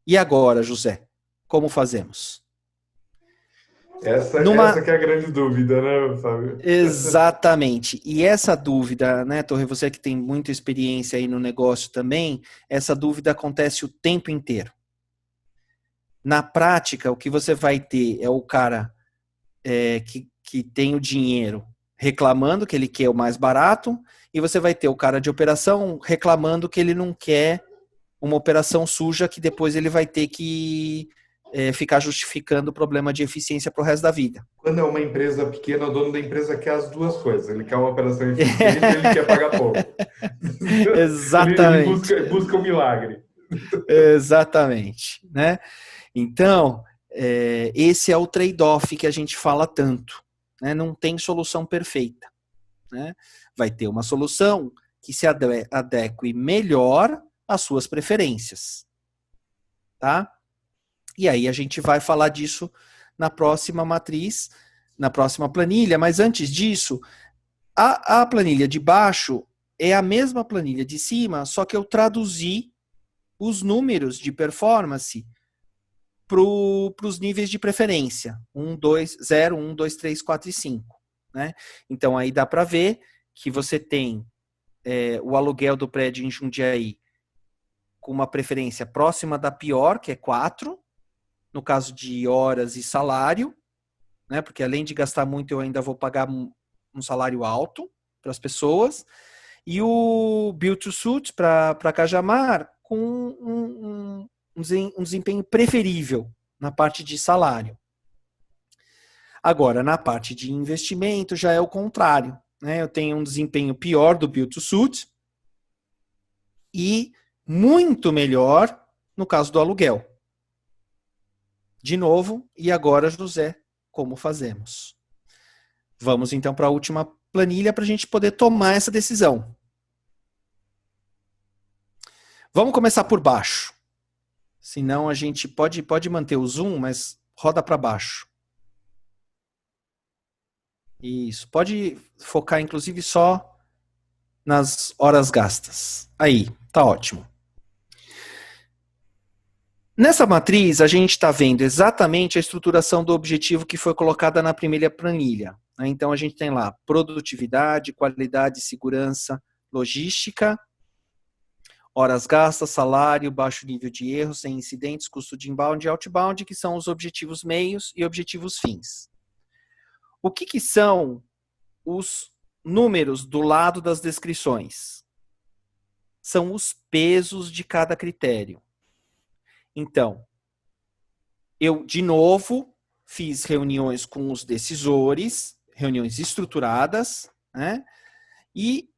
E agora, José, como fazemos? Essa que é a grande dúvida, né, Fábio? Exatamente. E essa dúvida, né, Torre, você que tem muita experiência aí no negócio também, essa dúvida acontece o tempo inteiro. Na prática, o que você vai ter é o cara que tem o dinheiro reclamando que ele quer o mais barato, e você vai ter o cara de operação reclamando que ele não quer uma operação suja que depois ele vai ter que ficar justificando o problema de eficiência para o resto da vida. Quando é uma empresa pequena, o dono da empresa quer as duas coisas. Ele quer uma operação eficiente e ele quer pagar pouco. Exatamente. Ele busca um milagre. Exatamente. Né? Então, esse é o trade-off que a gente fala tanto. Né? Não tem solução perfeita. Né? Vai ter uma solução que se adeque melhor às suas preferências. Tá? E aí a gente vai falar disso na próxima matriz, na próxima planilha, mas antes disso, a planilha de baixo é a mesma planilha de cima, só que eu traduzi os números de performance para os níveis de preferência, 1, 2, 0, 1, 2, 3, 4 e 5. Né? Então aí dá para ver que você tem o aluguel do prédio em Jundiaí com uma preferência próxima da pior, que é 4, no caso de horas e salário, né? Porque além de gastar muito, eu ainda vou pagar um salário alto para as pessoas. E o Build to Suit para Cajamar com um desempenho preferível na parte de salário. Agora, na parte de investimento, já é o contrário. Né? Eu tenho um desempenho pior do Build to Suit e muito melhor no caso do aluguel. De novo, e agora, José, como fazemos? Vamos então para a última planilha para a gente poder tomar essa decisão. Vamos começar por baixo. Senão a gente pode manter o zoom, mas roda para baixo. Isso. Pode focar, inclusive, só nas horas gastas. Aí, tá ótimo. Nessa matriz, a gente está vendo exatamente a estruturação do objetivo que foi colocada na primeira planilha. Então, a gente tem lá produtividade, qualidade, segurança, logística, horas gastas, salário, baixo nível de erro, sem incidentes, custo de inbound e outbound, que são os objetivos meios e objetivos fins. O que são os números do lado das descrições? São os pesos de cada critério. Então, eu, de novo, fiz reuniões com os decisores, reuniões estruturadas, né? E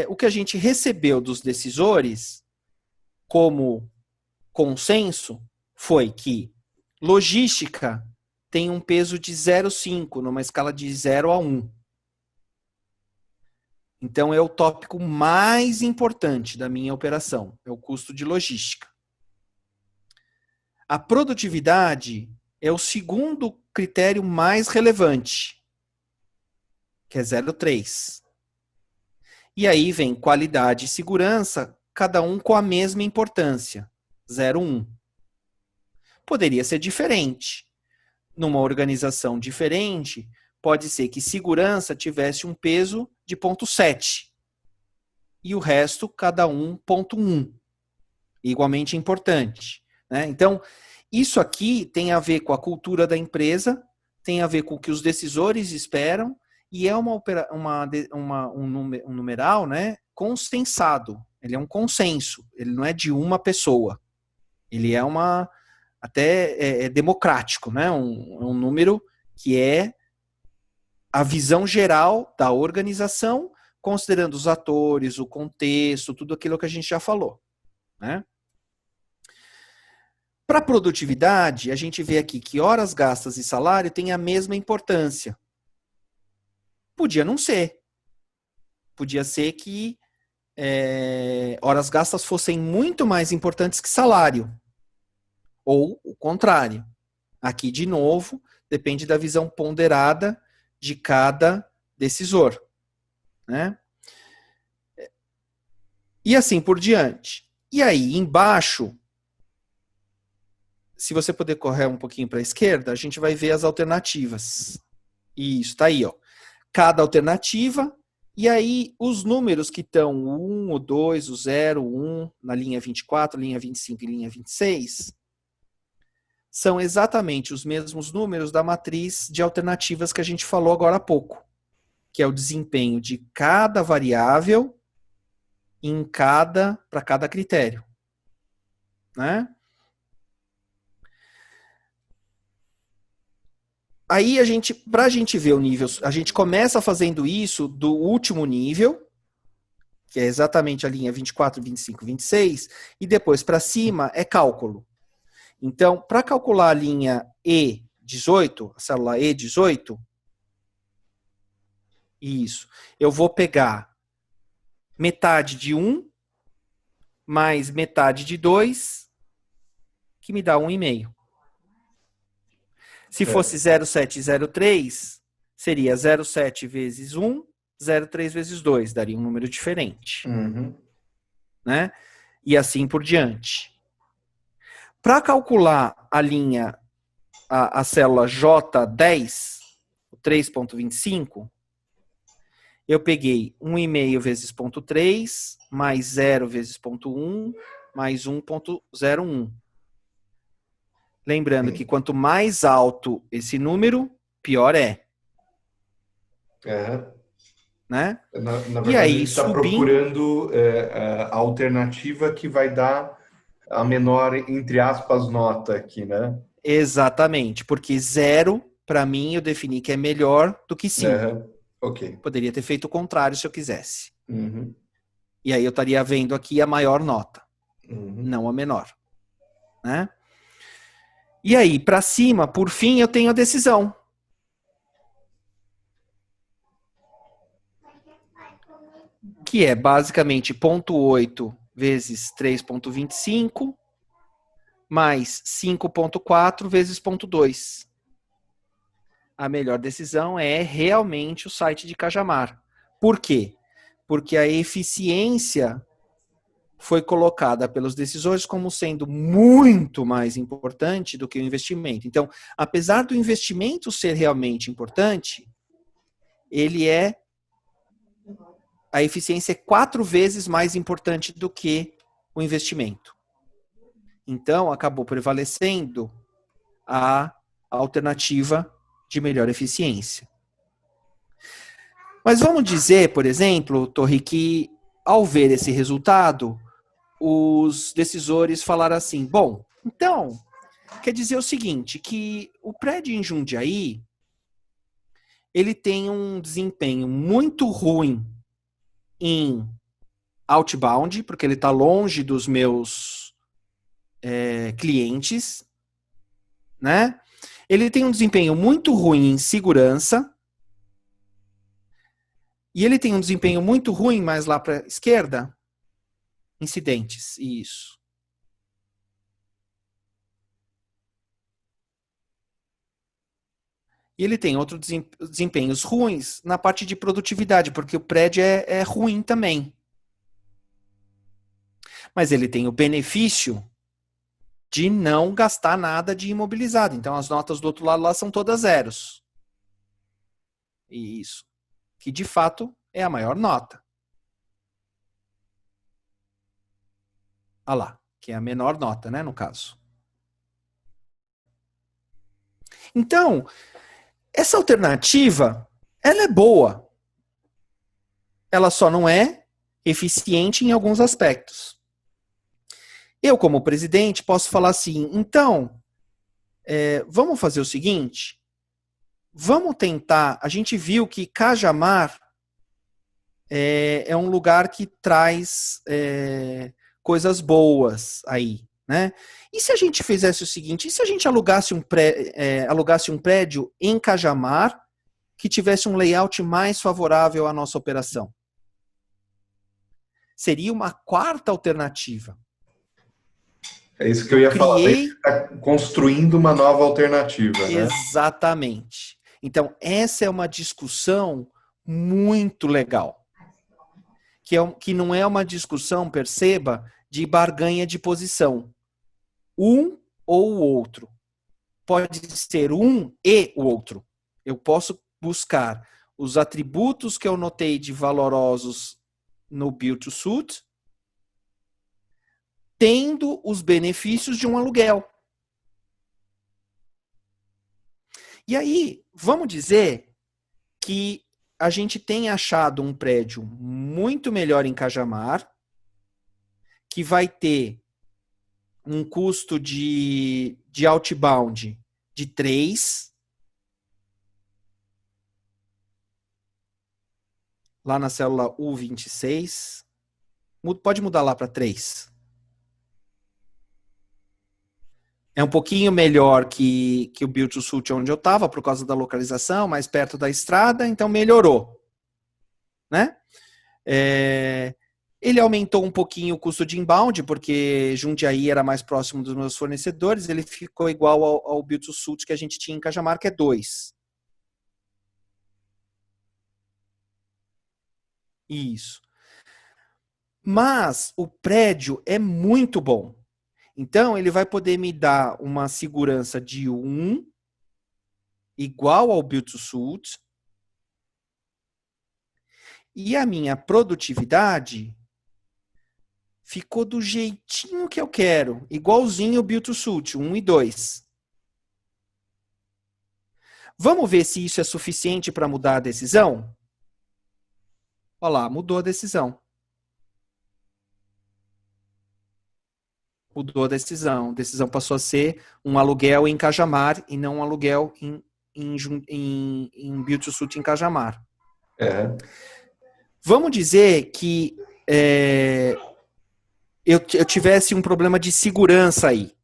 o que a gente recebeu dos decisores como consenso foi que logística tem um peso de 0,5, numa escala de 0 a 1. Então, é o tópico mais importante da minha operação, é o custo de logística. A produtividade é o segundo critério mais relevante, que é 0,3. E aí vem qualidade e segurança, cada um com a mesma importância, 0,1. Poderia ser diferente. Numa organização diferente, pode ser que segurança tivesse um peso de 0,7 e o resto, cada um, 0,1. Igualmente importante. Né? Então, isso aqui tem a ver com a cultura da empresa, tem a ver com o que os decisores esperam, e é um numeral, né, consensado. Ele é um consenso, ele não é de uma pessoa. Ele é até democrático, né? Um número que é a visão geral da organização, considerando os atores, o contexto, tudo aquilo que a gente já falou, né? Para produtividade, a gente vê aqui que horas gastas e salário têm a mesma importância. Podia não ser. Podia ser que horas gastas fossem muito mais importantes que salário. Ou o contrário. Aqui, de novo, depende da visão ponderada de cada decisor, né? E assim por diante. E aí, embaixo, se você puder correr um pouquinho para a esquerda, a gente vai ver as alternativas. Isso, está aí, ó. Cada alternativa, e aí os números que estão o 1, o 2, o 0, o 1, na linha 24, linha 25 e linha 26, são exatamente os mesmos números da matriz de alternativas que a gente falou agora há pouco, que é o desempenho de cada variável para cada critério, né? Aí para a gente ver o nível, a gente começa fazendo isso do último nível, que é exatamente a linha 24, 25, 26, e depois para cima é cálculo. Então, para calcular a linha E18, a célula E18, isso, eu vou pegar metade de 1 mais metade de 2, que me dá 1,5. Se fosse 0,703, seria 0,7 vezes 1, 0,3 vezes 2, daria um número diferente. Uhum. Né? E assim por diante. Para calcular a linha, a célula J10, 3,25, eu peguei 1,5 vezes 0,3, mais 0 vezes 0,1, mais 1,01. Lembrando que quanto mais alto esse número, pior é. Né? Na verdade, e aí, a gente está procurando a alternativa que vai dar a menor, entre aspas, nota aqui, né? Exatamente, porque 0, para mim, eu defini que é melhor do que 5. Ok. Poderia ter feito o contrário se eu quisesse. Uhum. E aí eu estaria vendo aqui a maior nota, Uhum. não a menor. Né? E aí, para cima, por fim, eu tenho a decisão. Que é basicamente 0,8 vezes 3,25 mais 5,4 vezes 0,2. A melhor decisão é realmente o site de Cajamar. Por quê? Porque a eficiência foi colocada pelos decisores como sendo muito mais importante do que o investimento. Então, apesar do investimento ser realmente importante, a eficiência é 4 vezes mais importante do que o investimento. Então, acabou prevalecendo a alternativa de melhor eficiência. Mas vamos dizer, por exemplo, Torri, que ao ver esse resultado, os decisores falaram assim, bom, então, quer dizer o seguinte, que o prédio em Jundiaí, ele tem um desempenho muito ruim em outbound, porque ele está longe dos meus clientes, né? Ele tem um desempenho muito ruim em segurança, e ele tem um desempenho muito ruim mais lá para a esquerda, incidentes, isso. E ele tem outros desempenhos ruins na parte de produtividade, porque o prédio é ruim também. Mas ele tem o benefício de não gastar nada de imobilizado. Então as notas do outro lado lá são todas zeros. Isso. Que de fato é a maior nota. Olha lá, que é a menor nota, né, no caso. Então, essa alternativa, ela é boa. Ela só não é eficiente em alguns aspectos. Eu, como presidente, posso falar assim, então, vamos fazer o seguinte, vamos tentar, a gente viu que Cajamar é um lugar que traz coisas boas aí, né? E se a gente fizesse o seguinte, e se a gente alugasse um prédio em Cajamar que tivesse um layout mais favorável à nossa operação? Seria uma quarta alternativa. É isso que eu ia falar. Você está construindo uma nova alternativa, né? Exatamente. Então, essa é uma discussão muito legal. Que não é uma discussão, perceba, de barganha de posição. Um ou o outro. Pode ser um e o outro. Eu posso buscar os atributos que eu notei de valorosos no Build to Suit, tendo os benefícios de um aluguel. E aí, vamos dizer que a gente tem achado um prédio muito melhor em Cajamar, que vai ter um custo de outbound de 3, lá na célula U26, pode mudar lá para 3. É um pouquinho melhor que o Build to Suit onde eu estava, por causa da localização, mais perto da estrada, então melhorou. Né? Ele aumentou um pouquinho o custo de inbound, porque Jundiaí era mais próximo dos meus fornecedores, ele ficou igual ao Build to Suit que a gente tinha em Cajamar, que é 2. Isso. Mas o prédio é muito bom. Então, ele vai poder me dar uma segurança de 1 igual ao Build to Suit. E a minha produtividade ficou do jeitinho que eu quero, igualzinho ao Build to Suit, 1 e 2. Vamos ver se isso é suficiente para mudar a decisão? Olha lá, mudou a decisão. Mudou a decisão. A decisão passou a ser um aluguel em Cajamar e não um aluguel em Build to Suit em Cajamar. Vamos dizer que eu tivesse um problema de segurança aí.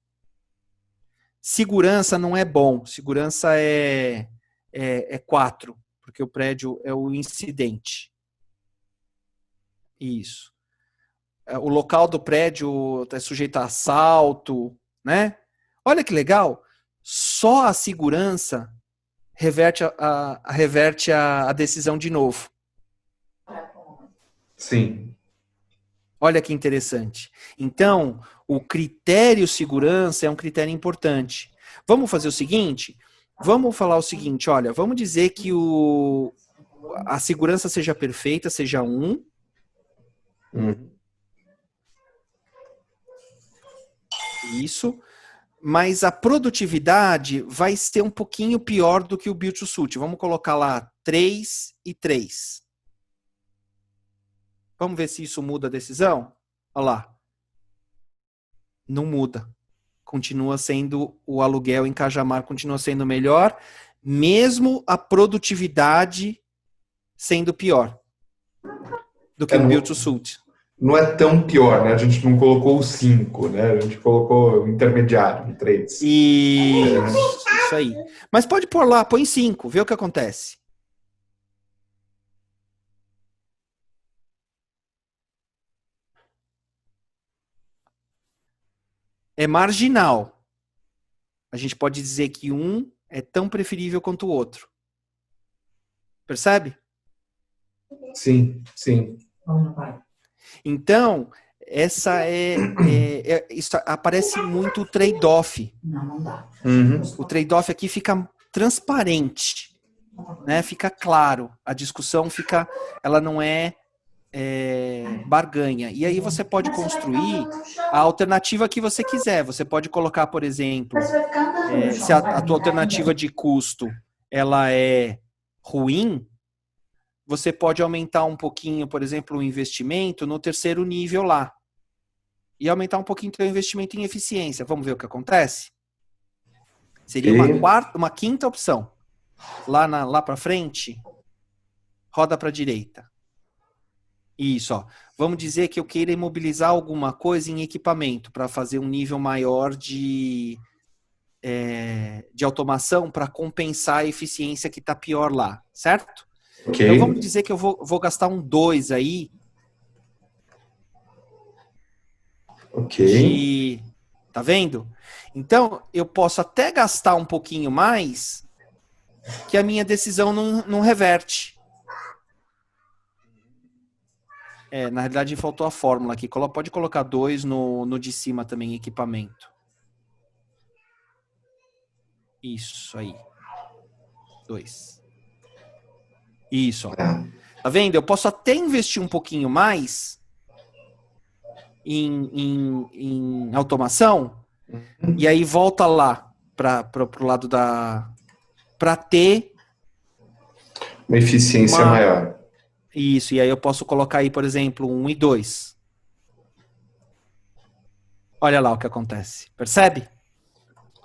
Segurança não é bom. Segurança é 4, porque o prédio é o incidente. Isso. O local do prédio está sujeito a assalto, né? Olha que legal. Só a segurança reverte a decisão de novo. Sim. Olha que interessante. Então, o critério segurança é um critério importante. Vamos fazer o seguinte? Vamos falar o seguinte, olha, vamos dizer que a segurança seja perfeita, seja 1. Isso. Mas a produtividade vai ser um pouquinho pior do que o Build to Suit. Vamos colocar lá 3 e 3. Vamos ver se isso muda a decisão? Olha lá. Não muda. Continua sendo o aluguel em Cajamar, continua sendo melhor, mesmo a produtividade sendo pior do que o Build to Suit. Não é tão pior, né? A gente não colocou o 5, né? A gente colocou o intermediário, 3. Isso aí. Mas pode pôr lá, põe 5, vê o que acontece. É marginal. A gente pode dizer que um é tão preferível quanto o outro. Percebe? Sim, sim. Então, isso aparece muito o trade-off. O trade-off aqui fica transparente, né? Fica claro. A discussão ela não é barganha. E aí você pode construir a alternativa que você quiser. Você pode colocar, por exemplo, se a tua alternativa de custo ela é ruim, você pode aumentar um pouquinho, por exemplo, o investimento no terceiro nível lá. E aumentar um pouquinho o teu investimento em eficiência. Vamos ver o que acontece? Seria uma quinta opção. lá para frente, roda para a direita. Isso, ó. Vamos dizer que eu queira imobilizar alguma coisa em equipamento para fazer um nível maior de automação para compensar a eficiência que está pior lá, certo? Ok. Então vamos dizer que eu vou gastar um 2 aí. Ok. Tá vendo? Então eu posso até gastar um pouquinho mais que a minha decisão não reverte. Na realidade faltou a fórmula aqui. Pode colocar 2 no de cima também, equipamento. Isso aí. 2. Isso, ó. Tá vendo? Eu posso até investir um pouquinho mais em automação e aí volta lá pro lado para ter uma eficiência maior. Isso, e aí eu posso colocar aí, por exemplo, 1 e 2. Olha lá o que acontece. Percebe?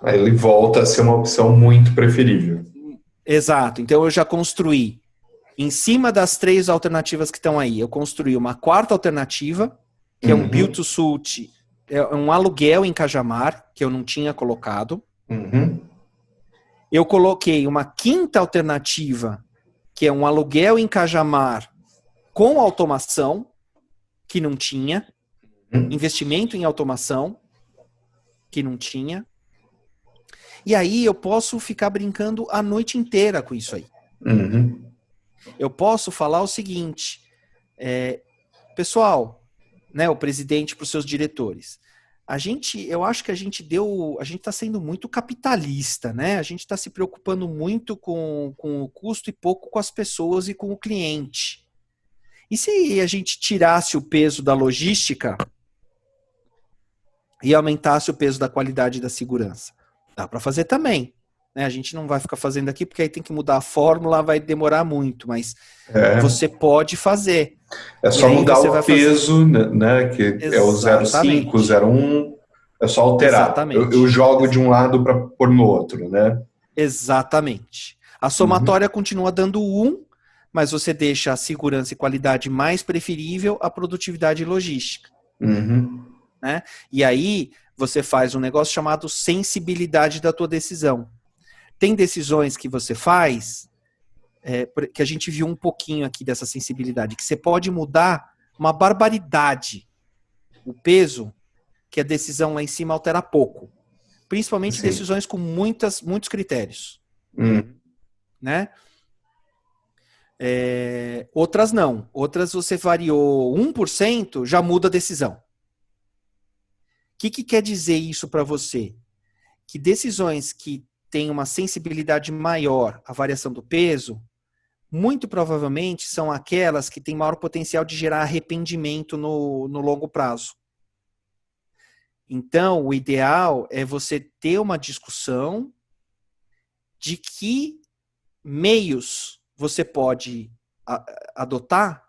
Aí ele volta a ser uma opção muito preferível. Exato. Então eu já construí, em cima das 3 alternativas que estão aí, eu construí uma 4ª alternativa, que é um build to suit, é um aluguel em Cajamar, que eu não tinha colocado. Eu coloquei uma 5ª alternativa, que é um aluguel em Cajamar com automação, que não tinha. Investimento em automação, que não tinha. E aí eu posso ficar brincando a noite inteira com isso aí. Eu posso falar o seguinte, pessoal, né, o presidente para os seus diretores, eu acho que a gente está sendo muito capitalista, né? A gente está se preocupando muito com o custo e pouco com as pessoas e com o cliente. E se a gente tirasse o peso da logística e aumentasse o peso da qualidade e da segurança? Dá para fazer também. Né? A gente não vai ficar fazendo aqui porque aí tem que mudar a fórmula, vai demorar muito, mas você pode fazer. É só mudar o peso, né? Que é o 0,5, 0,1, é só alterar. Eu jogo de um lado para pôr no outro, né? Exatamente. A somatória continua dando 1, mas você deixa a segurança e qualidade mais preferível à produtividade e logística. Né? E aí você faz um negócio chamado sensibilidade da tua decisão. Tem decisões que você faz, que a gente viu um pouquinho aqui dessa sensibilidade, que você pode mudar uma barbaridade o peso, que a decisão lá em cima altera pouco. Principalmente decisões com muitos critérios. Né? Outras não. Outras você variou 1%, já muda a decisão. O que quer dizer isso para você? Que decisões que têm uma sensibilidade maior à variação do peso, muito provavelmente são aquelas que têm maior potencial de gerar arrependimento no longo prazo. Então, o ideal é você ter uma discussão de que meios você pode adotar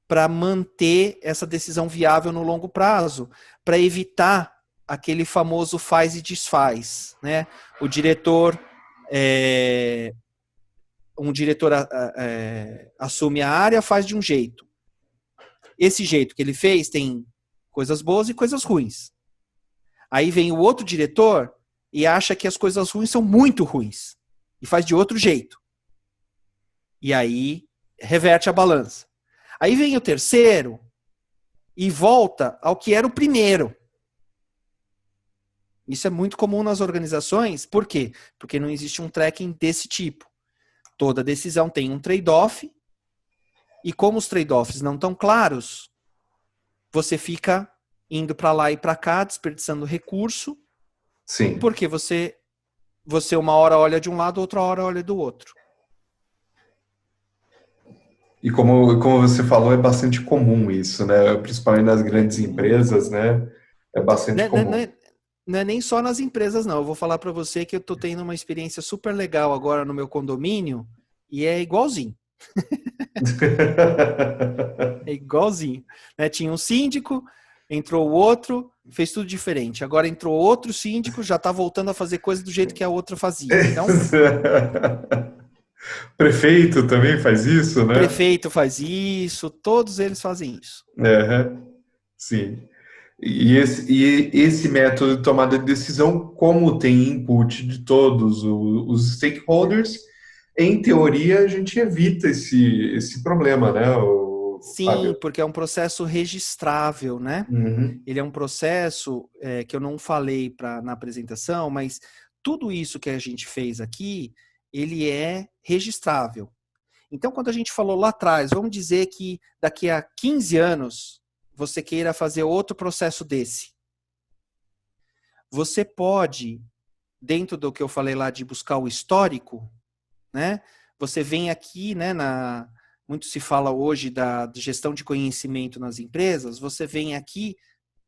para manter essa decisão viável no longo prazo, para evitar aquele famoso faz e desfaz, né? Um diretor assume a área, faz de um jeito. Esse jeito que ele fez tem coisas boas e coisas ruins. Aí vem o outro diretor e acha que as coisas ruins são muito ruins e faz de outro jeito. E aí reverte a balança. Aí vem o terceiro e volta ao que era o primeiro. Isso é muito comum nas organizações. Por quê? Porque não existe um tracking desse tipo. Toda decisão tem um trade-off e como os trade-offs não estão claros, você fica indo para lá e para cá, desperdiçando recurso. Sim. Porque você uma hora olha de um lado, outra hora olha do outro. E como você falou, é bastante comum isso, né? Principalmente nas grandes empresas, né? É bastante comum. Não é nem só nas empresas, não. Eu vou falar para você que eu tô tendo uma experiência super legal agora no meu condomínio e é igualzinho. É igualzinho. Né? Tinha um síndico, entrou o outro, fez tudo diferente. Agora entrou outro síndico, já tá voltando a fazer coisa do jeito que a outra fazia. Então, Prefeito também faz isso, né? Prefeito faz isso, todos eles fazem isso. É, sim. E esse método de tomada de decisão, como tem input de todos os stakeholders, em teoria a gente evita esse problema, né, Sim, Fábio? porque é um processo registrável, né? Uhum, Ele é um processo que eu não falei na apresentação, mas tudo isso que a gente fez aqui, ele é registrável. Então, quando a gente falou lá atrás, vamos dizer que daqui a 15 anos você queira fazer outro processo desse. Você pode, dentro do que eu falei lá de buscar o histórico, né? Você vem aqui, né, muito se fala hoje da gestão de conhecimento nas empresas, você vem aqui,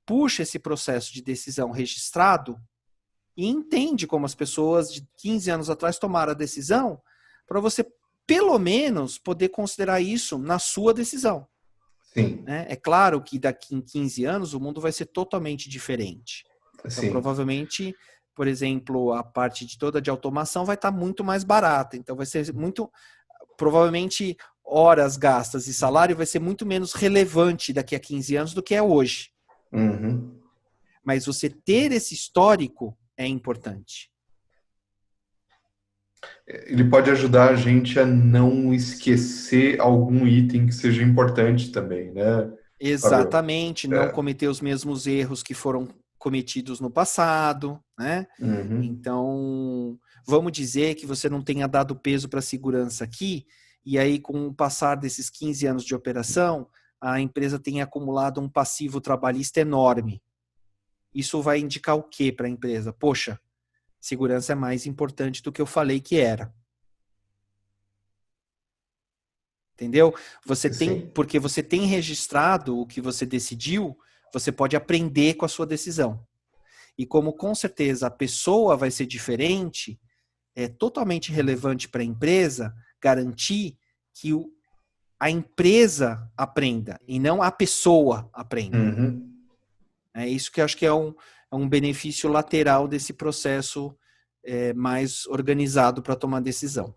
puxa esse processo de decisão registrado e entende como as pessoas de 15 anos atrás tomaram a decisão, para você, pelo menos, poder considerar isso na sua decisão. sim, Né? É claro que daqui em 15 anos o mundo vai ser totalmente diferente. Então, sim. provavelmente, por exemplo, a parte de toda de automação vai estar muito mais barata. Então, vai ser muito, provavelmente, horas gastas e salário vai ser muito menos relevante daqui a 15 anos do que é hoje. Uhum. Mas você ter esse histórico é importante. Ele pode ajudar a gente a não esquecer algum item que seja importante também, né, Fábio? Exatamente, não É. cometer os mesmos erros que foram cometidos no passado, né? Uhum. Então, vamos dizer que você não tenha dado peso para a segurança aqui, e aí, com o passar desses 15 anos de operação, a empresa tenha acumulado um passivo trabalhista enorme. Isso vai indicar o que para a empresa? Poxa, segurança é mais importante do que eu falei que era. Entendeu? Sim. Porque você tem registrado o que você decidiu, você pode aprender com a sua decisão. E como com certeza a pessoa vai ser diferente, é totalmente relevante para a empresa garantir que a empresa aprenda e não a pessoa aprenda. Uhum. É isso que eu acho que é um benefício lateral desse processo mais organizado para tomar decisão.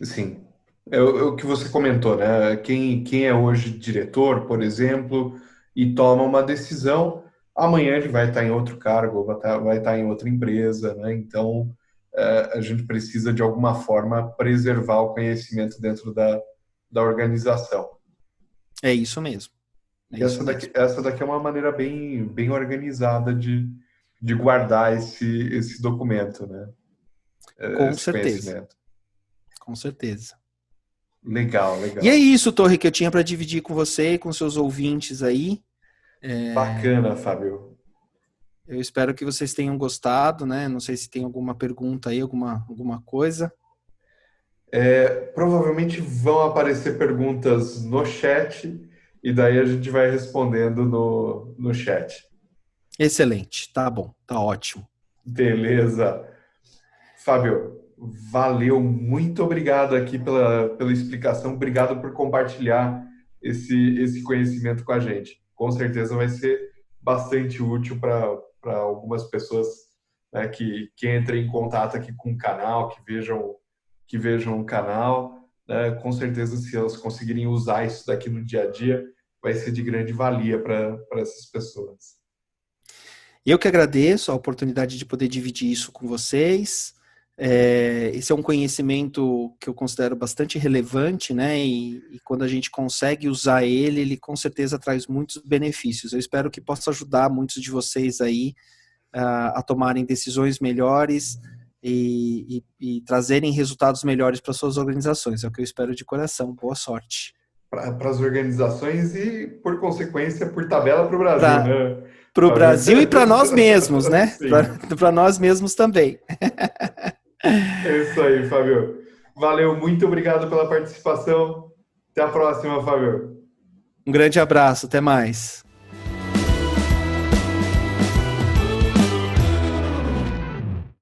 Sim. É o que você comentou, né? Quem é hoje diretor, por exemplo, e toma uma decisão, amanhã ele vai estar em outro cargo, vai estar em outra empresa, né? Então, a gente precisa, de alguma forma, preservar o conhecimento dentro da organização. É isso mesmo. É E isso essa daqui, mesmo. essa daqui é uma maneira bem organizada de guardar esse documento, né? Com Esse certeza. conhecimento. Com certeza. Legal, E é legal. isso, Torre, que eu tinha para dividir com você e com seus ouvintes aí. Bacana, Fábio. Eu espero que vocês tenham gostado, né? Não sei se tem alguma pergunta aí, alguma coisa. Provavelmente vão aparecer perguntas no chat e daí a gente vai respondendo no chat. Excelente, tá bom, tá ótimo. Beleza. Fábio, valeu, muito obrigado aqui pela explicação, obrigado por compartilhar esse conhecimento com a gente. Com certeza vai ser bastante útil para algumas pessoas, né, que entrem em contato aqui com o canal, que vejam o canal, né, com certeza se elas conseguirem usar isso daqui no dia a dia, vai ser de grande valia para essas pessoas. Eu que agradeço a oportunidade de poder dividir isso com vocês. Esse é um conhecimento que eu considero bastante relevante, né? E quando a gente consegue usar ele, ele com certeza traz muitos benefícios. Eu espero que possa ajudar muitos de vocês aí a tomarem decisões melhores e trazerem resultados melhores para suas organizações. É o que eu espero de coração. Boa sorte. Para as organizações e, por consequência, por tabela para o Brasil, Para né, o Fábio? Brasil e para nós mesmos, né? Sim, Para nós mesmos também. é isso aí, Fábio. Valeu, muito obrigado pela participação. Até a próxima, Fábio. Um grande abraço, até mais.